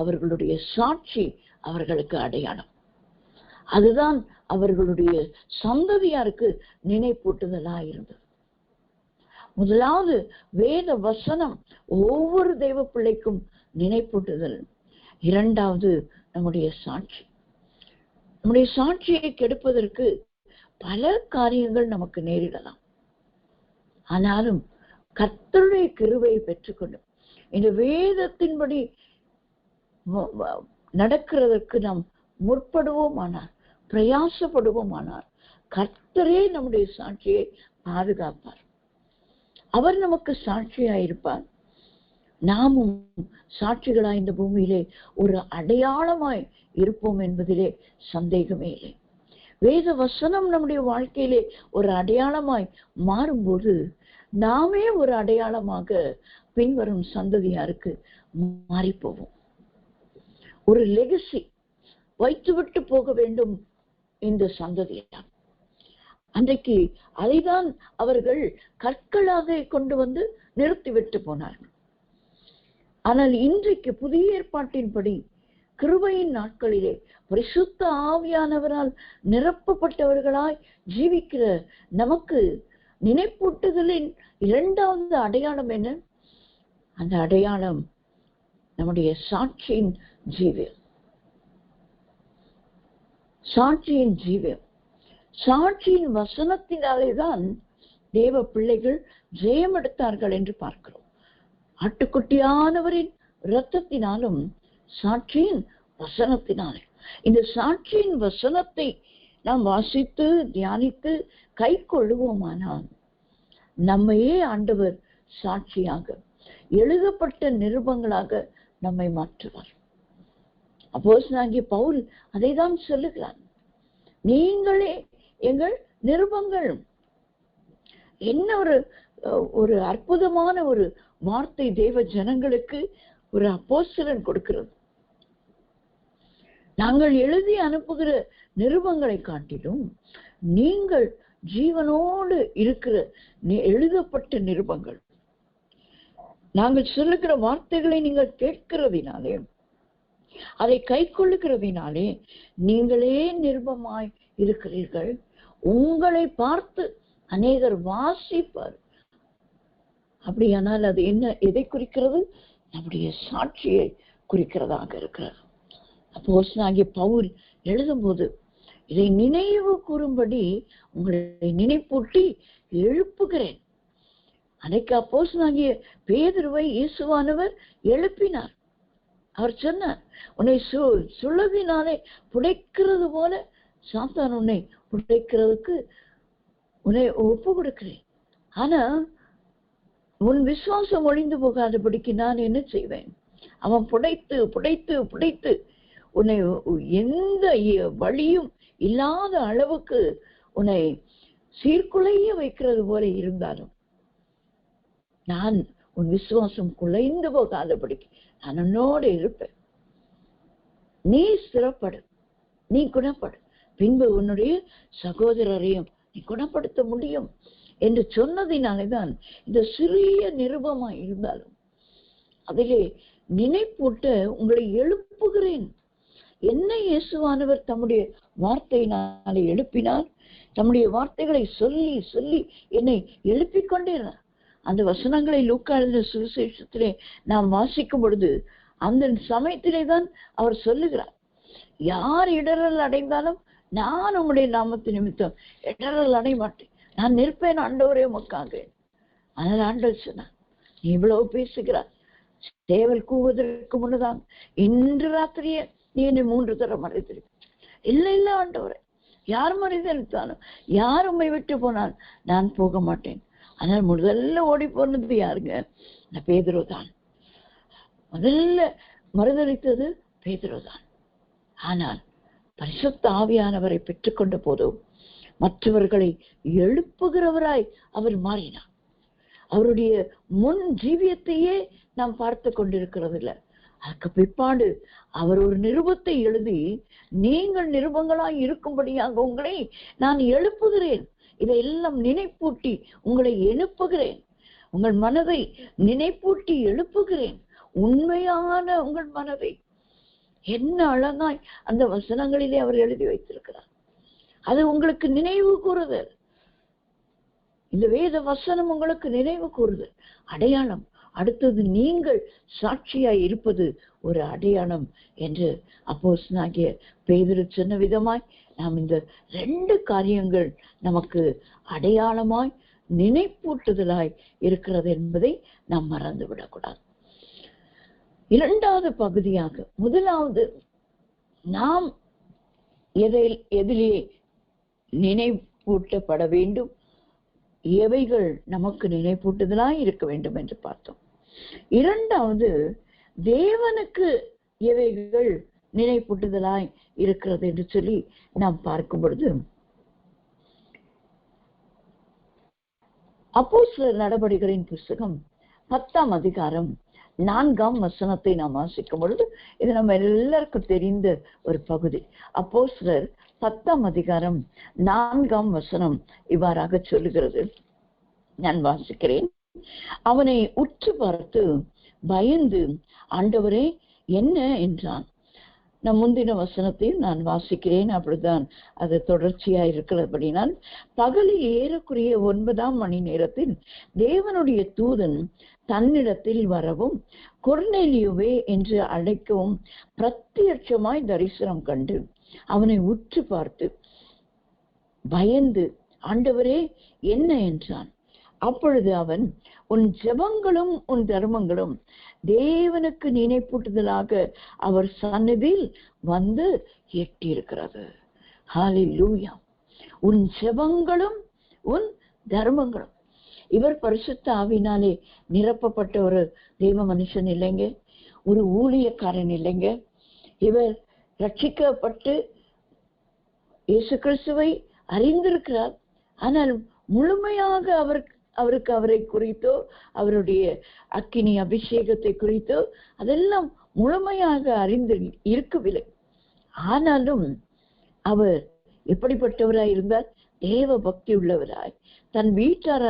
அவர்களுடைய சாட்சி அவர்களுக்கு அடையாளம். அதுதான் அவர்களுடைய சந்ததியாருக்கு நினைப்பூட்டுதலா இருந்தது. முதலாவது வேத வசனம் ஒவ்வொரு தெய்வ பிள்ளைக்கும் நினைப்பூட்டுதல். இரண்டாவது நம்முடைய சாட்சி. நம்முடைய சாட்சியை கெடுப்பதற்கு பல காரியங்கள் நமக்கு நேரிடலாம். ஆனாலும் கர்த்தருடைய கிருபையை பெற்றுக்கொண்டு இந்த வேதத்தின்படி நடக்கிறதற்கு நாம் முற்படுவோமானால், பிரயாசப்படுவோமானால் கர்த்தரே நம்முடைய சாட்சியை பாதுகாப்பார். அவர் நமக்கு சாட்சியாயிருப்பார். நாமும் சாட்சிகளாய் இந்த பூமியிலே ஒரு அடையாளமாய் இருப்போம் என்பதிலே சந்தேகமே இல்லை. வேத வசனம் நம்முடைய வாழ்க்கையிலே ஒரு அடையாளமாய் மாறும்போது நாமே ஒரு அடையாளமாக பின்வரும் சந்ததியாருக்கு மாறி போவோம். ஒரு லெகசி வைத்துவிட்டு போக வேண்டும் இந்த சந்ததியார். அன்றைக்கு அதைதான் அவர்கள் கற்களாக கொண்டு வந்து நிறுத்திவிட்டு போனார்கள். ஆனால் இன்றைக்கு புதிய ஏற்பாட்டின்படி கிருபையின் நாட்களிலே பரிசுத்த ஆவியானவரால் நிரப்பப்பட்டவர்களாய் ஜீவிக்கிற நமக்கு நினைப்பூட்டுதலின் இரண்டாவது அடையாளம் என்ன? அந்த அடையாளம் நம்முடைய சாட்சியின் ஜீவியம். சாட்சியின் ஜீவியம், சாட்சியின் வசனத்தினாலேதான் தேவ பிள்ளைகள் ஜெயம் எடுத்தார்கள் என்று பார்க்கிறோம். ஆட்டுக்குட்டியானவரின் இரத்தத்தினாலும் சாட்சியின் வசனத்தினாலே. இந்த சாட்சியின் வசனத்தை நாம் வாசித்து தியானித்து கை கொள்ளுவோமானால் நம்மையே ஆண்டவர் சாட்சியாக எழுதப்பட்ட நிருபங்களாக நம்மை மாற்றுவார். அப்போஸ்தலனாகிய பவுல் அதைதான் சொல்லுகிறார். நீங்களே எங்கள் நிருபங்கள். என்ன ஒரு அற்புதமான ஒரு வார்த்தை தேவ ஜனங்களுக்கு ஒரு அப்போஸ்தலன் கொடுக்கிறது. நாங்கள் எழுதி அனுப்புகிற நிருபங்களை காட்டிலும் நீங்கள் ஜீவனோடு இருக்கிற எழுதப்பட்ட நிருபங்கள். நாங்கள் சொல்லுகிற வார்த்தைகளை நீங்கள் கேட்கிறதினாலே, அதை கை கொள்ளுகிறதினாலே நீங்களே நிருபமாய் இருக்கிறீர்கள். உங்களை பார்த்து அநேகர் வாசிப்பார். அப்படியானால் அது என்ன, எதை குறிக்கிறது? நம்முடைய சாட்சியை குறிக்கிறதாக இருக்கிறது. அப்போஸ்தலனாகிய பவுல் எழுதும்போது இதை நினைவு கூறும்படி உங்களை நினைப்பூட்டி எழுப்புகிறேன். அன்னைக்கு அப்போஸ்தலனாகிய பேதுருவை இயேசுவானவர் எழுப்பினார். அவர் சொன்னார், உன்னை சுளவினாலே புடைக்கிறது போல சாத்தான் உன்னை புடைக்கிறதுக்கு உன்னை ஒப்பு கொடுக்கிறேன். ஆனா உன் விசுவாசம் ஒழிந்து போகாதபடிக்கு நான் என்ன செய்வேன்? அவன் புடைத்து புடைத்து புடைத்து உன்னை எந்த வழியும் இல்லாத அளவுக்கு உன்னை சீர்குலைய வைக்கிறது போல இருந்தாலும் நான் உன் விசுவாசம் குலைந்து போகாதபடிக்கு நான் உன்னோடு இருப்பேன். நீ ஸ்திரப்படு, நீ குணப்படு, பின்பு உன்னுடைய சகோதரரையும் நீ குணப்படுத்த முடியும் என்று சொன்னதினாலேதான் இந்த சிறிய நிருபமா இருந்தாலும் அதிலே நினைப்பூட்ட உங்களை எழுப்புகிறேன். என்ன இயேசுவானவர் தம்முடைய வார்த்தையினாலே எழுப்பினார். தம்முடைய வார்த்தைகளை சொல்லி சொல்லி என்னை எழுப்பிக் கொண்டே அந்த வசனங்களை லூக்கா எழுதின சுவிசேஷத்திலே நாம் வாசிக்கும் பொழுது அந்த சமயத்திலே தான் அவர் சொல்லுகிறார், யார் இடரல் அடைந்தாலும் நான் உங்களுடைய நாமத்து நிமித்தம் இடரல் அடைய மாட்டேன், நான் நிற்பேன் ஆண்டவரே உமக்காக. அதனால் ஆண்டவர் சொன்னார், நீ இவ்வளவு பேசுகிறார், சேவல் கூவதற்கு முன்னதான் இன்று ராத்திரியே நீ என்னை 3 தரம் மறைத்திருக்க. இல்லை இல்லை ஆண்டவரே, யார் மறைத்திருந்தாலும் யார் உண்மை விட்டு போனால் நான் போக மாட்டேன். ஆனால் முதல்ல ஓடி போனது யாருங்க? பேதுரு தான். முதல்ல மறுதளித்தது பேதுரு தான். ஆனால் பரிசுத்த ஆவியானவரை பெற்றுக்கொண்ட போதும் மற்றவர்களை எழுப்புகிறவராய் அவர் மாறினார். அவருடைய முன் ஜீவியத்தையே நாம் பார்த்து கொண்டிருக்கிறது இல்லை. அதுக்கு பிற்பாடு அவர் ஒரு நிருபத்தை எழுதி, நீங்கள் நிருபங்களாய் இருக்கும்படியாக உங்களை நான் எழுப்புகிறேன், இதையெல்லாம் நினைப்பூட்டி உங்களை எழுப்புகிறேன், உங்கள் மனதை நினைப்பூட்டி எழுப்புகிறேன், உண்மையான உங்கள் மனதை. என்ன அழகாய் அந்த வசனங்களிலே அவர் எழுதி வைத்திருக்கிறார். அது உங்களுக்கு நினைவு கூறுதல். இந்த வேத வசனம் உங்களுக்கு நினைவு கூறுதல், அடையாளம். அடுத்தது நீங்கள் சாட்சியாய் இருப்பது ஒரு அடையாளம் என்று அப்போஸ்தலனாகிய பேதுரு சொன்ன விதமாய் நாம் இந்த 2 காரியங்கள் நமக்கு அடையாளமாய் நினைப்பூட்டுதலாய் இருக்கிறது என்பதை நாம் மறந்து விடக்கூடாது. 2வது பகுதியாக, முதலாவது நாம் எதிலே நினைப்பூட்டப்பட வேண்டும், எவைகள் நமக்கு நினைப்பூட்டுதலாய் இருக்க வேண்டும் என்று பார்த்தோம். 2வது தேவனுக்கு எவைகள் நினைப்பூட்டுதலாய் இருக்கிறது என்று சொல்லி நாம் பார்க்கும் பொழுது, அப்போஸ்தலர் நடபடிகளின் புஸ்தகம் 10ஆம் அதிகாரம் 4ஆம் வசனத்தை நாம் வாசிக்கும் பொழுது, இது நம்ம எல்லாருக்கும் தெரிந்த ஒரு பகுதி. அப்போஸ்தலர் 10ஆம் அதிகாரம் 4ஆம் வசனம் இவ்வாறாக சொல்லுகிறது. நான் வாசிக்கிறேன். அவனை உற்று பார்த்து பயந்து, ஆண்டவரே என்ன என்றான். நம் முந்தின வசனத்தையும் நான் வாசிக்கிறேன், அப்படிதான் அது தொடர்ச்சியா இருக்கிறபடினால், பகலில் ஏறக்குறைய 9ஆம் மணி நேரத்தில் தேவனுடைய தூதன் தன்னிடத்தில் வரவும் கொர்நேலியுவே என்று அழைக்கவும் பிரத்யட்சமாய் தரிசனம் கண்டு அவனை உற்று பார்த்து பயந்து, ஆண்டவரே என்ன என்றான். அப்பொழுது அவன், உன் ஜெபங்களும் உன் தர்மங்களும் தேவனுக்கு நினைப்பூட்டுதலாக அவர் சந்நிதியில் வந்து எட்டியிருக்கிறது. ஹல்லேலூயா. உன் ஜெபங்களும் உன் தர்மங்களும். இவர் பரிசுத்த ஆவியினாலே நிரப்பப்பட்ட ஒரு தெய்வ மனுஷன் இல்லைங்க, ஒரு ஊழியக்காரன் இல்லைங்க. இவர் ரட்சிக்கப்பட்டு இயேசு கிறிஸ்துவை அறிந்திருக்கிறார். ஆனால் முழுமையாக அவருக்கு அவரை குறித்தோ அவருடைய அக்கினி அபிஷேகத்தை குறித்தோ அதெல்லாம் முழுமையாக அறிந்து இருக்கவில்லை. ஆனாலும் அவர் எப்படிப்பட்டவராய் இருந்தார்? தேவ பக்தி உள்ளவராய், தன் வீட்டார்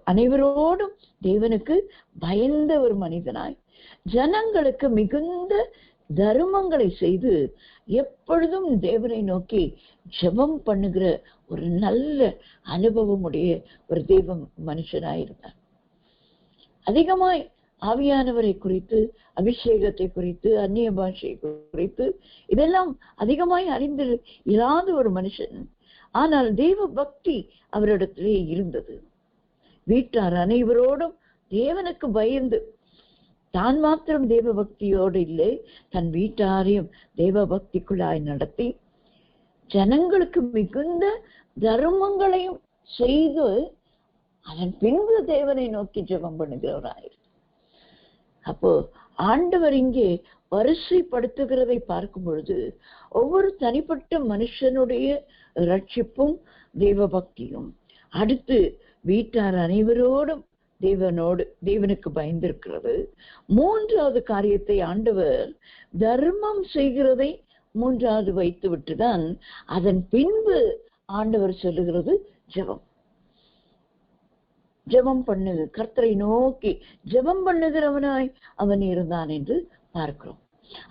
அனைவரோடும் தேவனுக்கு பயந்த ஒரு மனிதனாய், ஜனங்களுக்கு மிகுந்த தர்மங்களை செய்து எப்பொழுதும் தேவனை நோக்கி ஜெபம் பண்ணுகிற ஒரு நல்ல அனுபவம் உடைய ஒரு தெய்வ மனுஷனாயிருந்தார். அதிகமாய் ஆவியானவரை குறித்து, அபிஷேகத்தை குறித்து, அந்நிய பாஷை குறித்து இதெல்லாம் அதிகமாய் அறிந்து இராத ஒரு மனுஷன். ஆனால் தெய்வ பக்தி அவரிடத்திலே இருந்தது. வீட்டார் அனைவரோடும் தேவனுக்கு பயந்து, தான் மாத்திரம் தேவ பக்தியோடு இல்லை, தன் வீட்டாரையும் தேவ பக்திக்குள்ளாய் நடத்தி ஜனங்களுக்கு மிகுந்த தர்மங்களையும் செய்து அதன் பின்பு தேவனை நோக்கி ஜெபம் பண்ணுகிறவராயிரு. அப்போ ஆண்டவர் இங்கே வரிசைப்படுத்துகிறதை பார்க்கும் பொழுது ஒவ்வொரு தனிப்பட்ட மனுஷனுடைய ரட்சிப்பும் தேவ பக்தியும், அடுத்து வீட்டார் அனைவரோடும் தேவனுக்கு பயந்திருக்கிறது. 3வது காரியத்தை ஆண்டவர் தர்மம் செய்கிறதை 3வது வைத்து விட்டுதான் அதன் பின்பு ஆண்டவர் சொல்லுகிறது ஜெபம் பண்ணுது. கர்த்தரை நோக்கி ஜெபம் பண்ணுகிறவனாய் அவன் இருந்தான் என்று பார்க்கிறோம்.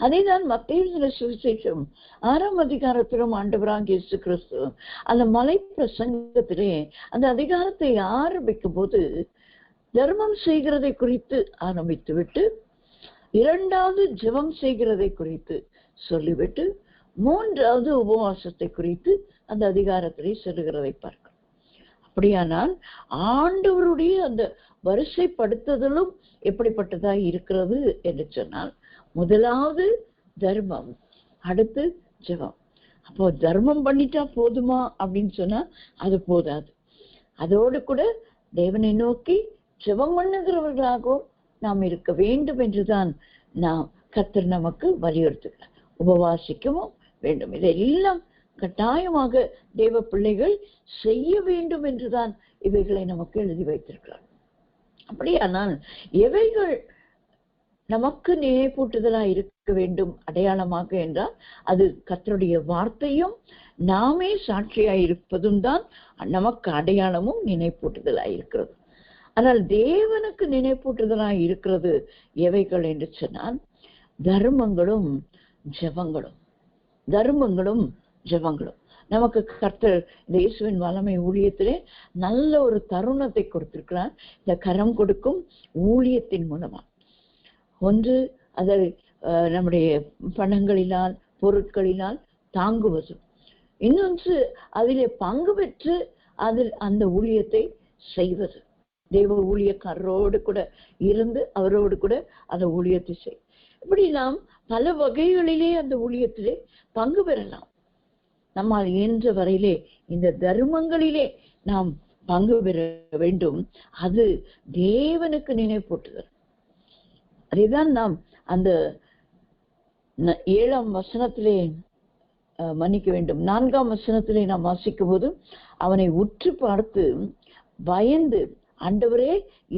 அதேதான் மத்தேயு சுவிசேஷம் 6ஆம் அதிகாரத்திலும் ஆண்டவராகிய இயேசு கிறிஸ்து அந்த மலை பிரசங்கத்திலே அந்த அதிகாரத்தை ஆரம்பிக்கும் போது தர்மம் செய்கிறதை குறித்து ஆரம்பித்து விட்டு 2வது ஜெபம் செய்கிறதை குறித்து சொல்லிவிட்டு 3வது உபவாசத்தை குறித்து அந்த அதிகாரத்திலே சொல்லுகிறதை பார்க்கிறோம். அப்படியானால் ஆண்டவருடைய அந்த வரிசைப்படுத்துதலும் எப்படிப்பட்டதா இருக்கிறது என்று சொன்னால், முதலாவது தர்மம், அடுத்து ஜெபம். அப்போ தர்மம் பண்ணிட்டா போதுமா அப்படின்னு சொன்னா அது போதாது. அதோடு கூட தேவனை நோக்கி ஜெபம் பண்ணுகிறவர்களாகவும் நாம் இருக்க வேண்டும் என்றுதான் நாம் கர்த்தர் நமக்கு வலியுறுத்துகிறார். உபவாசிக்கவும் வேண்டும். இதெல்லாம் கட்டாயமாக தேவ பிள்ளைகள் செய்ய வேண்டும் என்றுதான் இவைகளை நமக்கு எழுதி வைத்திருக்கிறார். அப்படியானால் எவைகள் நமக்கு நினைப்பூட்டுதலா இருக்க வேண்டும் அடையாளமாக என்றால், அது கர்த்தருடைய வார்த்தையும் நாமே சாட்சியாய் இருப்பதும் தான் நமக்கு அடையாளமும் நினைப்பூட்டுதலாய் இருக்கிறது. ஆனால் தேவனுக்கு நினைப்பூட்டுதலாய் இருக்கிறது எவைகள் என்று சொன்னால், தர்மங்களும் ஜெபங்களும். தர்மங்களும் ஜெபங்களும். நமக்கு கர்த்தர் இந்த இயேசுவின் வல்லமை ஊழியத்திலே நல்ல ஒரு தருணத்தை கொடுத்திருக்கிறார். இந்த கரம் கொடுக்கும் ஊழியத்தின் மூலமா ஒன்று அதை நம்முடைய பணங்களினால் பொருட்களினால் தாங்குவது, இன்னொன்று அதிலே பங்கு பெற்று அதில் அந்த ஊழியத்தை செய்வது. தெய்வ ஊழியக்காரரோடு கூட இருந்து அவரோடு கூட அந்த ஊழியத்தை செய். இப்படி நாம் பல வகைகளிலே அந்த ஊழியத்திலே பங்கு பெறலாம். நம்மால் இயன்ற வரையிலே இந்த தர்மங்களிலே நாம் பங்கு பெற வேண்டும். அது தேவனுக்கு நினைப்பூட்டுதல். அதைதான் நாம் அந்த 7ஆம் வசனத்திலே மன்னிக்க வேண்டும் 4ஆம் வசனத்திலே நாம் வாசிக்கும் போது, அவனை உற்று பார்த்து பயந்து ஆண்டவரே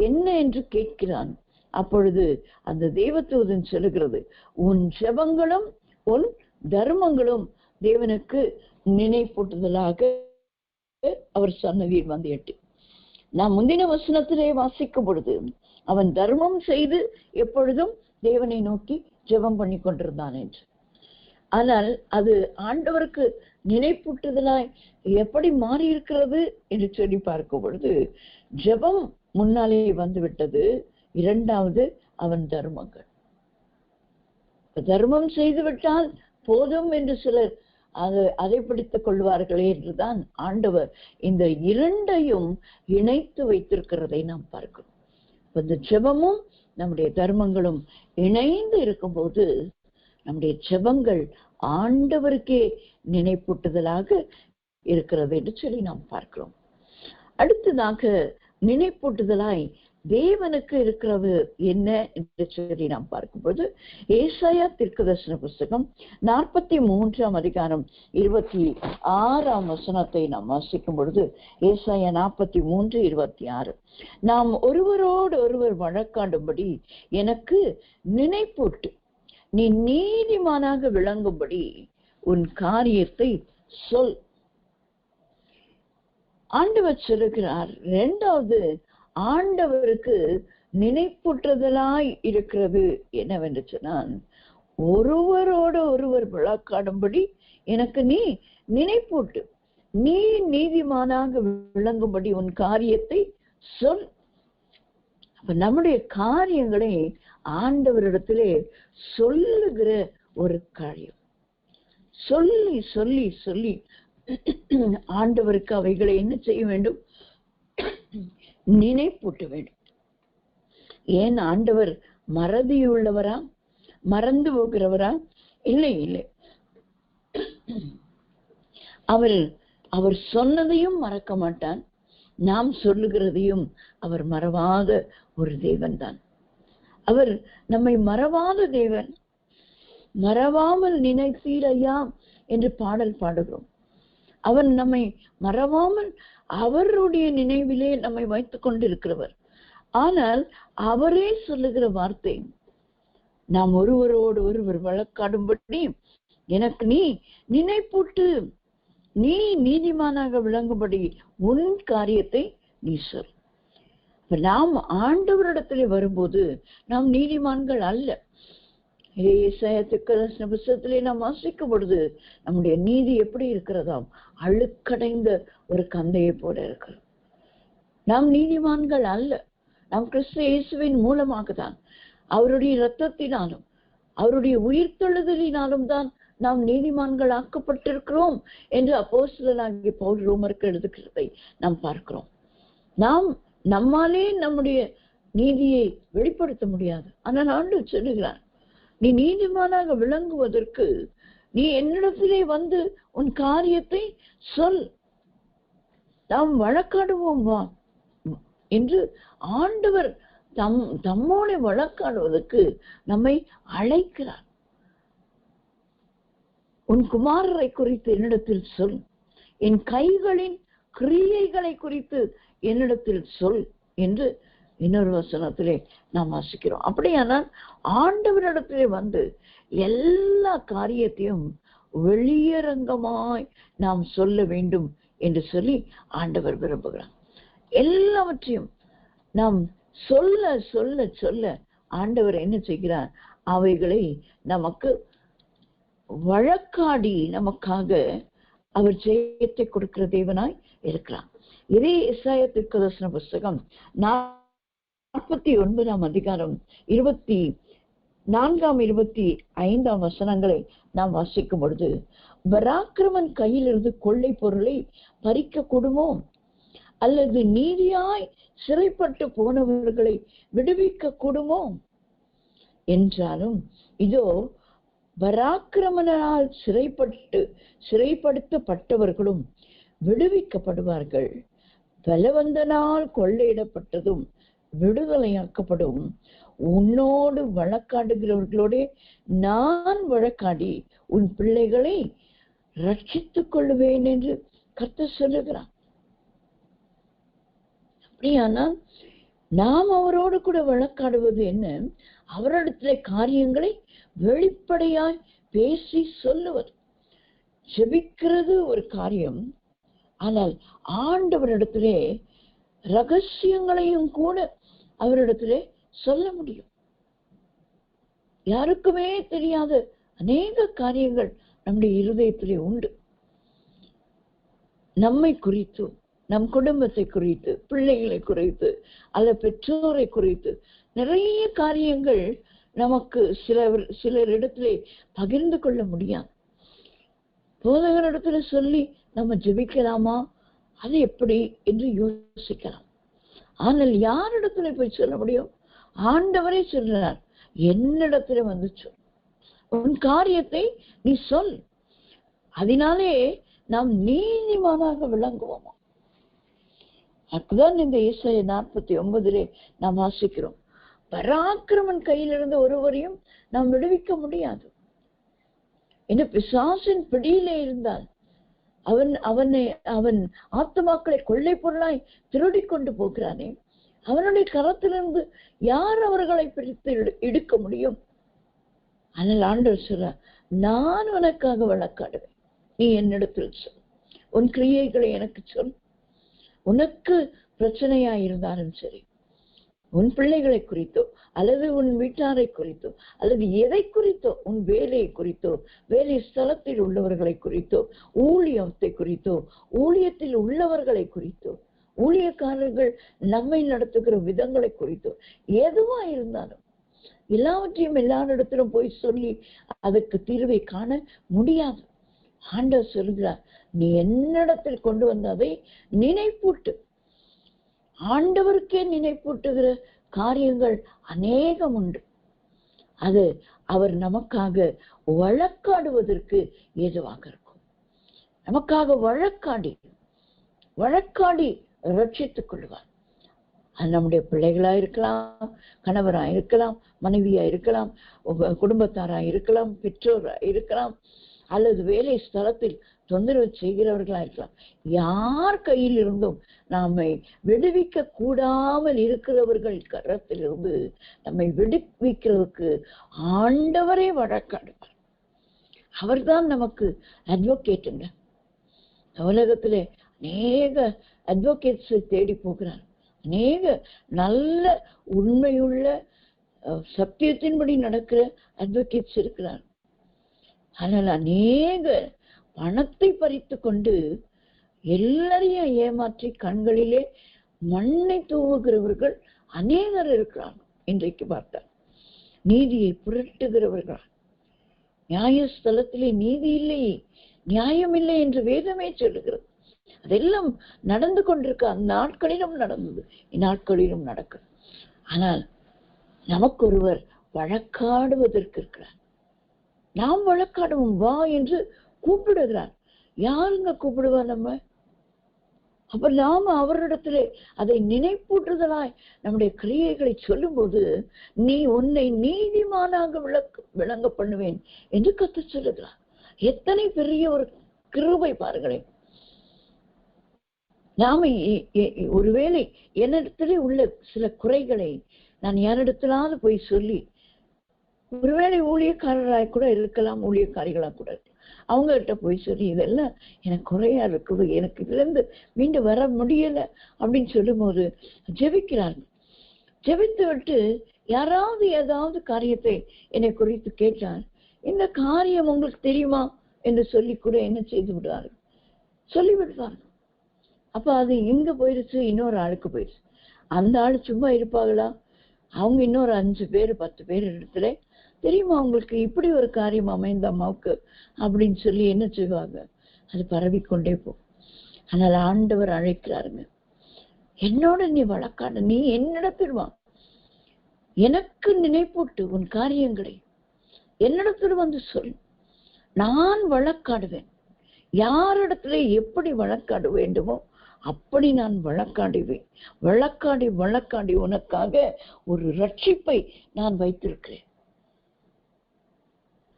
என்ன என்று கேட்கிறான். அப்பொழுது அந்த தேவதூதன் சொல்லுகிறது, உன் ஜெபங்களும் உன் தர்மங்களும் தேவனுக்கு நினைப்பூட்டுதலாக அவர் சன்னதியில் வந்து எட்டு. நாம் முந்தின வசனத்திலே வாசிக்கும் பொழுது, அவன் தர்மம் செய்து எப்பொழுதும் தேவனை நோக்கி ஜெபம் பண்ணி கொண்டிருந்தான் என்று. ஆனால் அது ஆண்டவருக்கு நினைப்பூட்டுதலாய் எப்படி மாறி இருக்கிறது என்று சொல்லி பார்க்கும் பொழுது, ஜெபம் முன்னாலே வந்து விட்டது. 2வது அவன் தர்மங்கள். தர்மம் செய்து விட்டால் போதும் என்று சிலர் அதை பிடித்துக் கொள்வார்களே என்றுதான் ஆண்டவர் இந்த 2ஐயும் இணைத்து வைத்திருக்கிறதை நாம் பார்க்கிறோம். இந்த ஜெபமும் நம்முடைய தர்மங்களும் இணைந்து இருக்கும்போது நம்முடைய ஜெபங்கள் ஆண்டவருக்கே நினைப்பூட்டுதலாக இருக்கிறது என்று சொல்லி நாம் பார்க்கிறோம். அடுத்ததாக நினைப்பூட்டுதலாய் தேவனுக்கு இருக்கிறது என்ன என்று சொல்லி நாம் பார்க்கும்போது, ஏசாயா தீர்க்கதரிசன புஸ்தகம் 43ஆம் அதிகாரம் 26ஆம் வசனத்தை நாம் வாசிக்கும் பொழுது, ஏசாயா 43:26, நாம் ஒருவரோடு ஒருவர் வழக்காடும்படி எனக்கு நினைப்பூட்டு, நீ நீதிமானாக விளங்கும்படி உன் காரியத்தை சொல். ஆண்டவர் சொல்லுகிறார். 2வது ஆண்டவருக்கு நினைப்பூட்டுதலாய் இருக்கிறது என்னவென்று சொன்னால், ஒருவரோடு ஒருவர் வழக்காடும்படி எனக்கு நீ நினைப்பூட்டு, நீ நீதிமானாக விளங்கும்படி உன் காரியத்தை சொல். அப்ப நம்முடைய காரியங்களை ஆண்டவரிடத்திலே சொல்லுகிற ஒரு காரியம். சொல்லி சொல்லி சொல்லி ஆண்டவருக்கு அவைகளை என்ன செய்ய வேண்டும்? நினைப்பூட்ட வேண்டும். ஏன் ஆண்டவர் மறதியுள்ளவரா? மறந்து போகிறவரா? இல்லை இல்லை. அவர் சொன்னதையும் மறக்க மாட்டான், நாம் சொல்லுகிறதையும் அவர் மறவாத ஒரு தேவன் தான். அவர் நம்மை மறவாத தேவன். மறவாமல் நினைத்தீர் ஐயா என்று பாடல் பாடுகிறோம். அவர் நம்மை மறவாமல் அவருடைய நினைவிலே நம்மை வைத்துக் கொண்டிருக்கிறவர். ஆனால் அவரே சொல்லுகிற வார்த்தை, நாம் ஒருவரோடு ஒருவர் வழக்காடும்படி எனக்கு நீ நினைப்பூட்டு, நீ நீதிமானாக விளங்கும்படி உன் காரியத்தை நீ சொல். நாம் ஆண்டவரிடத்திலே வரும்போது நாம் நீதிமான்கள் அல்ல. ஏசாயா தீர்க்கதரிசன புத்தகத்திலே நாம் வாசிக்கும் பொழுது நம்முடைய நீதி எப்படி இருக்கிறதாம்? அழுக்கடைந்த ஒரு கந்தையை போல இருக்கிறது. நாம் நீதிமான்கள் அல்ல. நாம் கிறிஸ்து இயேசுவின் மூலமாக தான், அவருடைய இரத்தத்தினாலும் அவருடைய உயிர்த்தெழுதலினாலும் தான் நாம் நீதிமான்கள் ஆக்கப்பட்டிருக்கிறோம் என்று அப்போஸ்தலனாகிய பவுல் ரோமருக்கு எழுதுகிறதை நாம் பார்க்கிறோம். நாம் நம்மாலே நம்முடைய நீதியை வெளிப்படுத்த முடியாது. ஆனால் ஆண்டவர் சொல்லுகிறார், நீ நீதிமானாக விளங்குவதற்கு நீ என்னிடத்திலே வந்து உன் காரியத்தை சொல், நாம் வழக்காடுவோம் வா என்று ஆண்டவர் தம்மோட வழக்காடுவதற்கு நம்மை அழைக்கிறார். உன் குமாரரை குறித்து என்னிடத்தில் சொல், என் கைகளின் கிரியைகளை குறித்து என்னிடத்தில் சொல் என்று இன்னொரு வசனத்திலே நாம் வாசிக்கிறோம். அப்படியானால் ஆண்டவரிடத்திலே வந்து எல்லா காரியத்தையும் வெளியரங்கமாய் நாம் சொல்ல வேண்டும் என்று சொல்லி ஆண்டவர் விரும்புகிறார். எல்லாவற்றையும் நாம் சொல்ல சொல்ல சொல்ல ஆண்டவர் என்ன செய்கிறார்? அவைகளை நமக்கு வழக்காடி நமக்காக அவர் ஜெயத்தை கொடுக்கிற தேவனாய் இருக்கிறார். இதே எசாயா தீர்க்கதரிசன புஸ்தகம் 49ஆம் அதிகாரம் 24, 25 வசனங்களை நாம் வாசிக்கும் பொழுது, பராக்கிரமன் கையிலிருந்து கொள்ளை பொருளை பறிக்க கூடுமோ? அல்லது நீதியாய் சிறைப்பட்டு போனவர்களை விடுவிக்க கூடுமோ என்றாலும், இதோ பராக்கிரமனால் சிறைப்படுத்தப்பட்டவர்களும் விடுவிக்கப்படுவார்கள், பலவந்தனால் கொள்ளையிடப்பட்டதும் விடுதலையாக்கப்படும். உன்னோடு வழக்காடுகிறவர்களோட நான் வழக்காடி உன் பிள்ளைகளை ரட்சித்துக் கொள்ளுவேன் என்று கர்த்தர் சொல்லுகிறார். அப்படியானால் நாம் அவரோடு கூட வழக்காடுவது என்ன? அவரிடத்துல காரியங்களை வெளிப்படையாய் பேசி சொல்லுவது. ஜெபிக்கிறது ஒரு காரியம், ஆனால் ஆண்டவரிடத்திலே ரகசியங்களையும் கூட அவரிடத்திலே சொல்ல முடியும். யாருக்குமே தெரியாத அநேக காரியங்கள் நம்முடைய இருதயத்திலே உண்டு. நம்மை குறித்து, நம் குடும்பத்தை குறித்து, பிள்ளைகளை குறித்து, அல்ல பெற்றோரை குறித்து நிறைய காரியங்கள் நமக்கு சிலரிடத்திலே பகிர்ந்து கொள்ள முடியாது. போதகரிடத்துல சொல்லி நம்ம ஜெபிக்கலாமா, அது எப்படி என்று யோசிக்கலாம். ஆனால் யாரிடத்துல போய் சொல்ல முடியும்? ஆண்டவரே சொல்றார், என்னிடத்துல வந்து சொல், உன் காரியத்தை நீ சொல், அதனாலே நாம் நீதிமானாக விளங்குவோமா. அதுதான் இந்த ஏசாயா 49 நாம் வாசிக்கிறோம். பராக்கிரமன் கையிலிருந்து ஒருவரையும் நாம் விடுவிக்க முடியாது. என்ன பிசாசின் பிடியிலே இருந்தால் அவன் ஆத்துமாக்களை கொள்ளை பொருளாய் திருடி கொண்டு போகிறானே, அவனுடைய கரத்திலிருந்து யார் அவர்களை பிரித்து எடுக்க முடியும்? ஆனால் ஆண்டவர் சொல்ற, நான் உனக்காக வழக்காடுவேன், நீ என்னிடத்தில் சொல், உன் கிரியைகளை எனக்கு சொல். உனக்கு பிரச்சனையா இருந்தாலும் சரி, உன் பிள்ளைகளை குறித்தோ அல்லது உன் வீட்டாரை குறித்தோ அல்லது எதை குறித்தோ, உன் வேலையை குறித்தோ, வேலை ஸ்தலத்தில் உள்ளவர்களை குறித்தோ, ஊழியத்தை குறித்தோ, ஊழியத்தில் உள்ளவர்களை குறித்தோ, ஊழியக்காரர்கள் நம்மை நடத்துகிற விதங்களை குறித்தோ, எதுவா இருந்தாலும் எல்லாவற்றையும் எல்லாரிடத்திலும் போய் சொல்லி அதுக்கு தீர்வை காண முடியாது. ஆண்டவர் சொல்கிறார், நீ என்னிடத்தில் கொண்டு வந்த அதை நினைப்பூட்டு. ஆண்டவருக்கே நினைப்பூட்டுகிற காரியங்கள் அநேகம் உண்டு. அது அவர் நமக்காக வழக்காடுவதற்கு ஏதுவாக இருக்கும். நமக்காக வழக்காடி ரட்சித்துக் கொள்வார். அது நம்முடைய பிள்ளைகளா இருக்கலாம், கணவரா இருக்கலாம், மனைவியா இருக்கலாம், குடும்பத்தாரா இருக்கலாம், பெற்றோரா இருக்கலாம், அல்லது வேலை ஸ்தலத்தில் தொந்தரவு செய்கிறவர்களா இருக்கலாம். யார் கையில் இருந்தும் நம்மை விடுவிக்க கூடாமல் இருக்கிறவர்கள் கரத்திலிருந்து நம்மை விடுவிக்கிறதுக்கு ஆண்டவரே வழக்காடுவார். அவர்தான் நமக்கு அட்வொகேட்டுங்க. உலகத்திலே அநேக அட்வொகேட்ஸ் தேடி போகிறார். அநேக நல்ல உண்மையுள்ள சத்தியத்தின்படி நடக்கிற அட்வொகேட்ஸ் இருக்கிறார். ஆனால் அநேக பணத்தை பறித்து கொண்டு எல்லாரையும் ஏமாற்றி கண்களிலே மண்ணை தூவுகிறவர்கள் அநேகர் இருக்கிறாங்க. இன்றைக்கு பார்த்தார் நீதியை புரட்டுகிறவர்கள், நியாயஸ்தலத்திலே நீதி இல்லை, நியாயம் இல்லை என்று வேதமே சொல்லுகிறது. அதெல்லாம் நடந்து கொண்டிருக்க அந்த நாட்களிலும் நடந்தது, இந்நாட்களிலும் நடக்கும். ஆனால் நமக்கு ஒருவர் வழக்காடுவதற்கு இருக்கிறார். நாம் வழக்காடுவோம் வா என்று கூப்பிடுகிறார். யாருங்க கூப்பிடுவா? நம்ம. அப்ப நாம அவரிடத்திலே அதை நினைப்பூட்டுதலாய் நம்முடைய கிரியைகளை சொல்லும் போது, நீ உன்னை நீதிமானாக விளங்க பண்ணுவேன் என்று கர்த்தர் சொல்லுகிறார். எத்தனை பெரிய ஒரு கிருபை பாருங்களேன். நாம ஒருவேளை என்னிடத்திலே உள்ள சில குறைகளை நான் யாரிடத்திலாவது போய் சொல்லி, ஒருவேளை ஊழியக்காரராய் கூட இருக்கலாம், ஊழியக்காரிகளா கூட இருக்கலாம், அவங்க கிட்ட போய் சொல்லி இதெல்லாம் எனக்கு குறையா இருக்குது, எனக்கு இதுல இருந்து மீண்டு வர முடியல அப்படின்னு சொல்லும் போது ஜெபிக்கிறார்கள். ஜெபித்து விட்டு யாராவது ஏதாவது காரியத்தை என்னை குறித்து கேட்டால், இந்த காரியம் உங்களுக்கு தெரியுமா என்று சொல்லி கூட என்ன செய்து விடுவார்கள், சொல்லிவிடுவார்கள். அப்ப அது இங்க போயிருச்சு, இன்னொரு ஆளுக்கு போயிருச்சு. அந்த ஆளு சும்மா இருப்பாங்களா? அவங்க இன்னொரு 5 பேர் 10 பேர் இடத்துல, தெரியுமா உங்களுக்கு இப்படி ஒரு காரியம் அமைந்த அம்மாவுக்கு அப்படின்னு சொல்லி என்ன செய்வாங்க, அது பரவிக்கொண்டே போ. ஆனால் ஆண்டவர் அழைக்கிறாருங்க, என்னோட நீ வழக்காடு, நீ என்னிடத்தில் வா, எனக்கு நினைப்பூட்டு உன் காரியங்களை என்னிடத்தில் வந்து சொல், நான் வழக்காடுவேன். யாரிடத்துல எப்படி வழக்காட வேண்டுமோ அப்படி நான் வழக்காடுவேன். வழக்காடி வழக்காடி உனக்காக ஒரு ரட்சிப்பை நான் வைத்திருக்கிறேன்.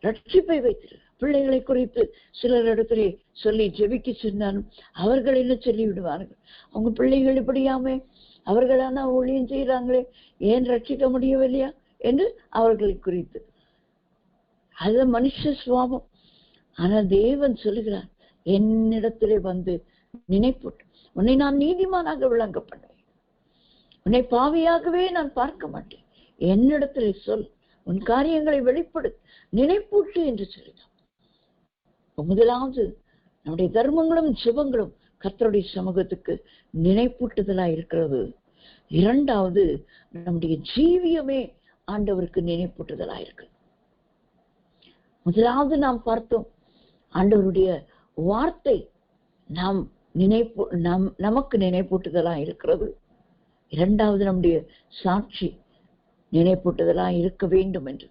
ரட்சிப்பை வைத்திருக்கிறேன். பிள்ளைகளை குறித்து சிலர் இடத்திலே சொல்லி ஜெபிக்க சொன்னாலும் அவர்கள் என்ன சொல்லி விடுவார்கள், அவங்க பிள்ளைகள் இப்படியாமே, அவர்களான ஊழியம் செய்யறாங்களே, ஏன் ரட்சிக்க முடியவில்லையா என்று அவர்களை குறித்து. அது மனுஷ சுவாபம். ஆனா தேவன் சொல்லுகிறார், என்னிடத்திலே வந்து நினைப்பூட்டு, உன்னை நான் நீதிமானாக விளங்க பண்ணுவேன், உன்னை பாவியாகவே நான் பார்க்க மாட்டேன், என்னிடத்திலே சொல், உன் காரியங்களை வெளிப்படு, நினைப்பூட்டு என்று சொல்லுகிறார். முதலாவது நம்முடைய தர்மங்களும் சுபங்களும் கர்த்தருடைய சமூகத்துக்கு நினைப்பூட்டுதலா இருக்கிறது. இரண்டாவது நம்முடைய ஜீவியமே ஆண்டவருக்கு நினைப்பூட்டுதலா இருக்கு. முதலாவது நாம் பார்த்தோம், ஆண்டவருடைய வார்த்தை நாம் நமக்கு நினைப்பூட்டுதலா இருக்கிறது. இரண்டாவது நம்முடைய சாட்சி நினைப்பூட்டுதலா இருக்க வேண்டும் என்று.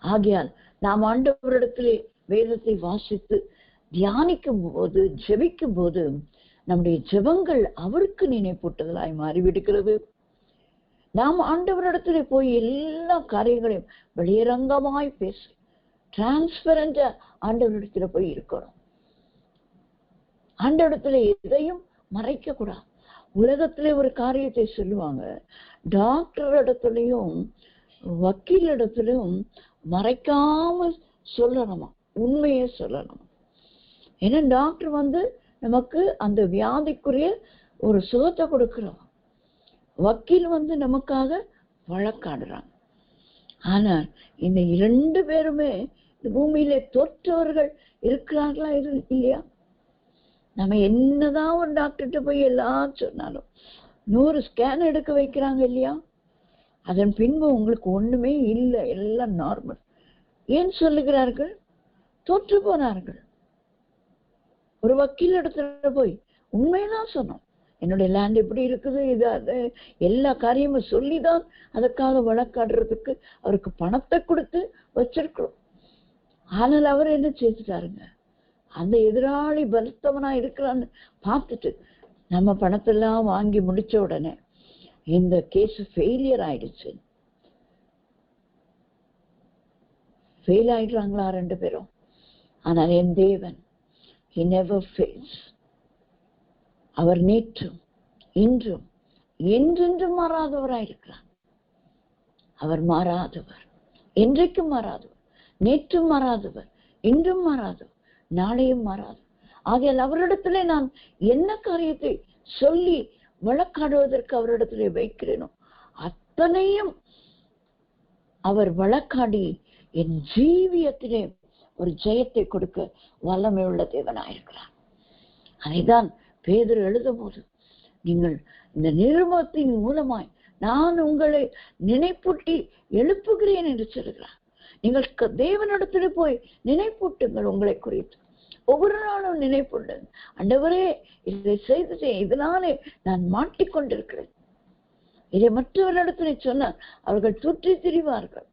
ஆகையால் நாம் ஆண்டவரிடத்திலே வேதத்தை வாசித்து தியானிக்கும் போது, ஜெபிக்கும் போது நம்முடைய ஜெபங்கள் அவருக்கு நினைப்பூட்டுதலாய் மாறிவிடுகிறது. நாம் ஆண்டவரிடத்திலே போய் எல்லா காரியங்களையும் வெளியரங்கமாய் பேசி டிரான்ஸ்பரண்டா ஆண்டவரிடத்துல போய் இருக்கணும். ஆண்டவரிடத்துல எதையும் மறைக்க கூடாது. உலகத்திலே ஒரு காரியத்தை சொல்லுவாங்க, டாக்டர் இடத்துலயும் வக்கீல் இடத்துலயும் மறைக்காம சொல்லணுமா, உண்மையை சொல்லணும். ஏன்னா டாக்டர் நமக்கு அந்த வியாதிக்குரிய ஒரு சுகத்தை கொடுக்கிறோம், வக்கீல் நமக்காக வழக்காடுறாங்க. ஆனா இந்த 2 பேருமே பூமியிலே தோற்றவர்கள் இருக்கிறார்களா இல்லையா? நம்ம என்னதான் ஒரு டாக்டர்கிட்ட போய் எல்லாம் சொன்னாலும் 100 ஸ்கேன் எடுக்க வைக்கிறாங்க இல்லையா? அதன் பின்பு உங்களுக்கு ஒண்ணுமே இல்லை, எல்லாம் நார்மல். ஏன் சொல்லுகிறார்கள்? தோற்று போனார்கள். ஒரு வக்கீல் இடத்துல போய் உண்மையதான் சொன்னோம், என்னுடைய லேண்ட் எப்படி இருக்குது, இது அது எல்லா காரியமும் சொல்லிதான் அதற்காக வழக்காடுறதுக்கு அவருக்கு பணத்தை கொடுத்து வச்சிருக்கிறோம். ஆனால் அவர் என்ன செய்துட்டாருங்க, அந்த எதிராளி பலத்தவனா இருக்கிறான்னு பார்த்துட்டு நம்ம பணத்தெல்லாம் வாங்கி முடிச்ச உடனே இந்த கேஸ் ஃபெயிலியர் ஆயிடுச்சு. ஃபெயில் ஆயிடுறாங்களா 2 பேரும்? ஆனால் என் தேவன் he never fails. அவர் நேற்றும் இன்றும் என்றென்றும் மாறாதவராயிருக்கிறார். அவர் மாறாதவர், என்றைக்கும் மாறாதவர், நேற்றும் மாறாதவர், இன்றும் மாறாதவர், நாளையும் மாறாதவர். ஆகையால் அவரிடத்திலே நான் என்ன காரியத்தை சொல்லி வழக்காடுவதற்கு அவரிடத்திலே வைக்கிறேனோ அத்தனையும் அவர் வழக்காடி என் ஜீவியத்திலே ஒரு ஜெயத்தை கொடுக்க வல்லமை உள்ள தேவனாயிருக்கிறார். அதைதான் பேதுரு எழுதும் போது, நீங்கள் இந்த நிருபத்தின் மூலமாய் நான் உங்களை நினைப்பூட்டி எழுப்புகிறேன் என்று சொல்கிறார். நீங்கள் தேவனிடத்துல போய் நினைப்பூட்டுங்கள். உங்களை குறித்து ஒவ்வொரு நாளும் நினைப்பூட்டுங்க. ஆண்டவரே, இதை செய்துட்டேன், இதனாலே நான் மாட்டிக்கொண்டிருக்கிறேன். இதை மற்றவர்களிடத்திலே சொன்னார், அவர்கள் சுற்றி திரிவார்கள்.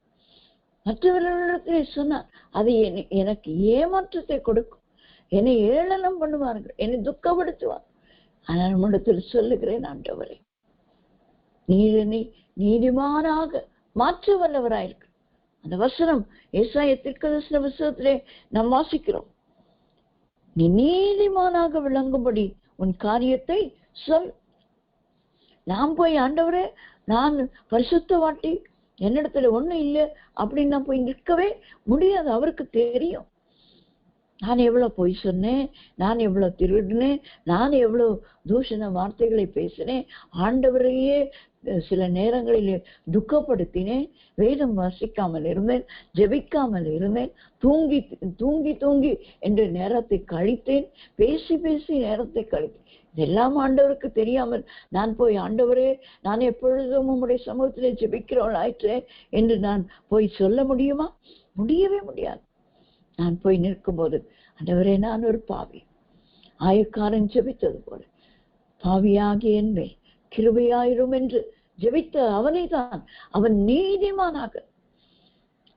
மற்றவர்களிடத்திலே சொன்னார், அது எனக்கு ஏமாற்றத்தை கொடுக்கும், என்னை ஏளனம் பண்ணுவார்கள், என்னை துக்கப்படுத்துவார். ஆனால் நம்மிடத்தில் சொல்லுகிறேன், ஆண்டவரே, நீர் என்னை நீதிமானாக மாற்ற வல்லவராயிருக்கு. அந்த வசனம் ஏசாயா தீர்க்கதரிசன புத்தகத்திலே நாம் வாசிக்கிறோம். நீ நீதிமானாக விளங்கும்படி உன் காரியத்தை சொல். நான் போய், ஆண்டவரே, நான் பரிசுத்தவாட்டி, என்னிடத்துல ஒண்ணும் இல்லை அப்படின்னு நான் போய் நிற்கவே முடியாது. அவருக்கு தெரியும் நான் எவ்வளவு பொய் சொன்னேன், நான் எவ்வளவு திருடினேன், நான் எவ்வளவு தூஷண வார்த்தைகளை பேசினேன், ஆண்டவரையே சில நேரங்களில் துக்கப்படுத்தினேன், வேதம் வாசிக்காமல் இருந்தேன், ஜெபிக்காமல் இருந்தேன், தூங்கி தூங்கி தூங்கி என்று நேரத்தை கழித்தேன், பேசி பேசி நேரத்தை கழித்தேன். இதெல்லாம் ஆண்டவருக்கு தெரியாமல் நான் போய், ஆண்டவரே, நான் எப்பொழுதும் உம்முடைய சமூகத்திலே ஜெபிக்கிறவள் ஆயிற்றேன் என்று நான் போய் சொல்ல முடியுமா? முடியவே முடியாது. நான் போய் நிற்கும் போது, ஆண்டவரே, நான் ஒரு பாவி, ஆயக்காரன் ஜெபித்தது போல பாவியாகி என்பே கிருபையாயிரும் என்று ஜெபித்த அவனை தான் அவன் நீதிமானாக,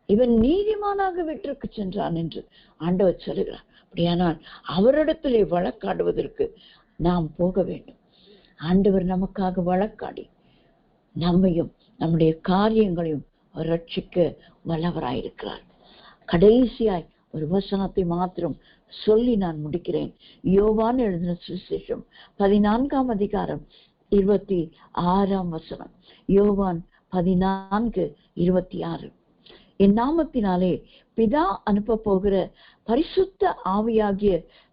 இவன் நீதிமானாக வீட்டிற்கு சென்றான் என்று ஆண்டவர் சொல்லுகிறார். அப்படியானால் அவரிடத்திலே வழக்காடுவதற்கு நாம் போக வேண்டும். ஆண்டவர் நமக்காக வழக்காடி நம்மையும் நம்முடைய காரியங்களையும் ரட்சிக்க வல்லவராயிருக்கிறார். கடைசியாய் ஒரு வசனத்தை மாத்திரம் சொல்லி நான் முடிக்கிறேன். யோவான் எழுதின சுவிசேஷம் 14ஆம் அதிகாரம் 26ஆம் வசனம். யோவான் 14:26. என் நாமத்தினாலே பிதா அனுப்ப போகிற பரிசுத்த ஆவியாகிய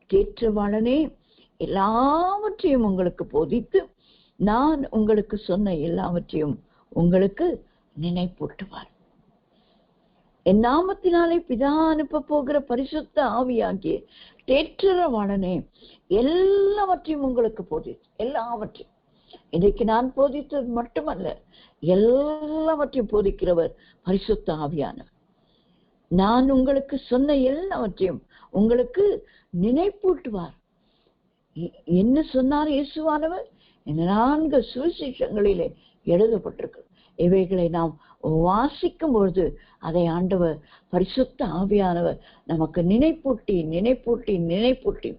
தேற்றவாளனே எல்லாவற்றையும் உங்களுக்கு போதித்து நான் உங்களுக்கு சொன்ன எல்லாவற்றையும் உங்களுக்கு நினைப்பூட்டுவார். என் நாமத்தினாலே பிதா அனுப்ப போகிற பரிசுத்த ஆவியாகிய தேற்றவாளனே எல்லாவற்றையும் உங்களுக்கு போதித்து, எல்லாவற்றையும். இன்றைக்கு நான் போதித்தது மட்டுமல்ல, எல்லாவற்றையும் போதிக்கிறவர் பரிசுத்த ஆவியானவர். நான் உங்களுக்கு சொன்ன எல்லாவற்றையும் உங்களுக்கு நினைப்பூட்டுவார். என்ன சொன்னார் இயேசுவானவர்? இந்த 4 சுவிசேஷங்களிலே எழுதப்பட்டிருக்கு. இவைகளை நாம் வாசிக்கும் பொழுது அதை ஆண்டவர் பரிசுத்த ஆவியானவர் நமக்கு நினைப்பூட்டி நினைப்பூட்டி நினைப்பூட்டி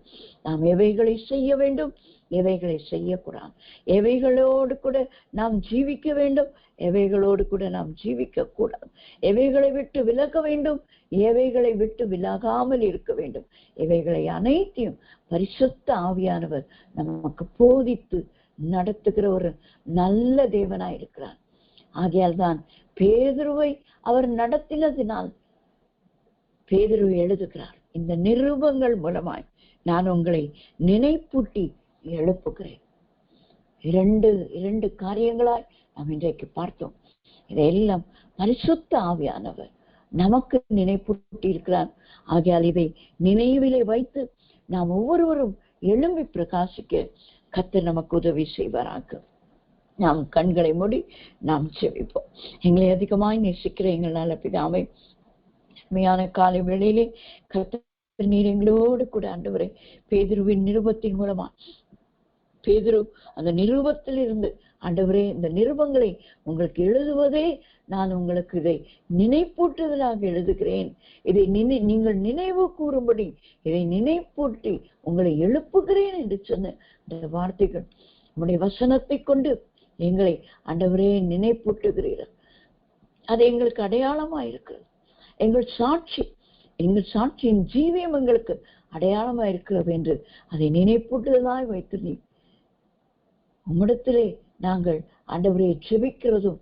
நாம் எவைகளை செய்ய வேண்டும், எவைகளை செய்யக்கூடாது, எவைகளோடு கூட நாம் ஜீவிக்க வேண்டும், எவைகளோடு கூட நாம் ஜீவிக்க கூடாது, எவைகளை விட்டு விலக வேண்டும், எவைகளை விட்டு விலகாமல் இருக்க வேண்டும், இவைகளை அனைத்தையும் பரிசுத்த ஆவியானவர் நமக்கு போதித்து நடத்துகிற ஒரு நல்ல தேவனாய் இருக்கிறார். ஆகையால் தான் பேதுருவை அவர் நடத்தினதினால் பேதுரு எழுதுகிறார், இந்த நிருபங்கள் மூலமாய் நான் உங்களை நினைப்பூட்டி எழுப்புகிறேன். இரண்டு காரியங்களாய் நாம் இன்றைக்கு பார்த்தோம். இதையெல்லாம் பரிசுத்த ஆவியானவர் நமக்கு நினைப்பூட்டி இருக்கிறார். ஆகையால் இதை நினைவிலே வைத்து நாம் ஒவ்வொருவரும் எழும்பி பிரகாசிக்க கர்த்தர் நமக்கு உதவி செய்வாராக. நாம் கண்களை மூடி நாம் செபிப்போம். எங்களை அதிகமாய் நேசிக்கிற எங்கள் நல்ல பிதாவே, உண்மையான காலை வேளையிலே கர்த்தர் நீர் எங்களோடு கூட ஆண்டவரே பேதுருவின் நிருபத்தின் மூலமா, பேதுரு அந்த நிருபத்தில் இருந்து ஆண்டவரே இந்த நிருபங்களை உங்களுக்கு எழுதுவதே நான் உங்களுக்கு இதை நினைப்பூட்டுதலாக எழுதுகிறேன், இதை நீங்கள் நினைவு கூறும்படி இதை நினைப்பூட்டி உங்களை எழுப்புகிறேன் என்று சொன்ன இந்த வார்த்தைகள் உங்களுடைய வசனத்தை கொண்டு எங்களை ஆண்டவரே நினைப்பூட்டுகிறீர்கள். அது எங்களுக்கு அடையாளமா இருக்கிறது, எங்கள் சாட்சி, எங்கள் சாட்சியின் ஜீவியம் எங்களுக்கு அடையாளமா இருக்கிறது என்று அதை நினைப்பூட்டுதலாய் வைத்து நீ உம்மிடத்திலே நாங்கள் ஆண்டவரை ஜெபிக்கிறதும்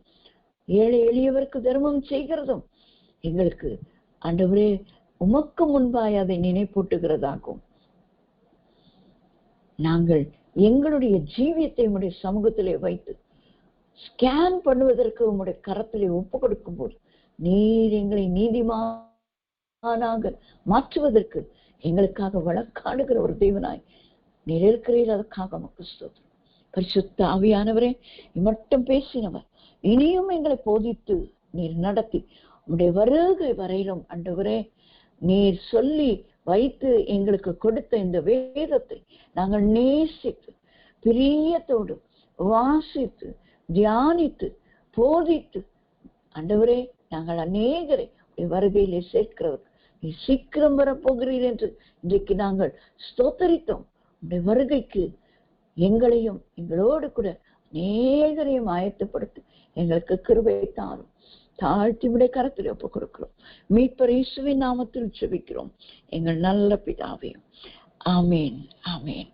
ஏழை எளியவருக்கு தர்மம் செய்கிறதும் எங்களுக்கு ஆண்டவரே உமக்கு முன்பாய் அதை நினைப்பூட்டுகிறதாகும். நாங்கள் எங்களுடைய ஜீவியத்தை உம்முடைய சமூகத்திலே வைத்து ஸ்கேன் பண்ணுவதற்கு உம்முடைய கரத்திலே ஒப்பு கொடுக்கும் போது நீர் எங்களை நீதிமானாக மாற்றுவதற்கு எங்களுக்காக வழக்காடுகிற ஒரு தேவனாய் நீர் இருக்கிறீர். அதற்காக உமக்கு ஸ்தோத்திரம். பரிசுத்த ஆவியானவரே, மட்டும் பேசினவர் இனியும் எங்களை போதித்து நீர் நடத்தி உம்முடைய வருகை வரையிலும் ஆண்டவரே நீர் சொல்லி வைத்து எங்களுக்கு கொடுத்த இந்த வேதத்தை நாங்கள் நேசித்து பிரியத்தோடு வாசித்து தியானித்து போதித்து ஆண்டவரே நாங்கள் அநேகரை வருகையிலே சேர்க்கிறவர் நீ சீக்கிரம் வரப்போகிறீர் என்று இன்றைக்கு நாங்கள் ஸ்தோத்தரித்தோம். உடைய வருகைக்கு எங்களையும் எங்களோடு கூட அநேகரையும் ஆயத்தப்படுத்தி எங்களுக்கு கிருபை தாரும். தாழ்த்தி விட கரத்தில் ஒப்புக் கொடுக்கிறோம். மீட்பர் இயேசுவின் நாமத்தில் ஜெபிக்கிறோம் எங்கள் நல்ல பிதாவே. ஆமேன், ஆமேன்.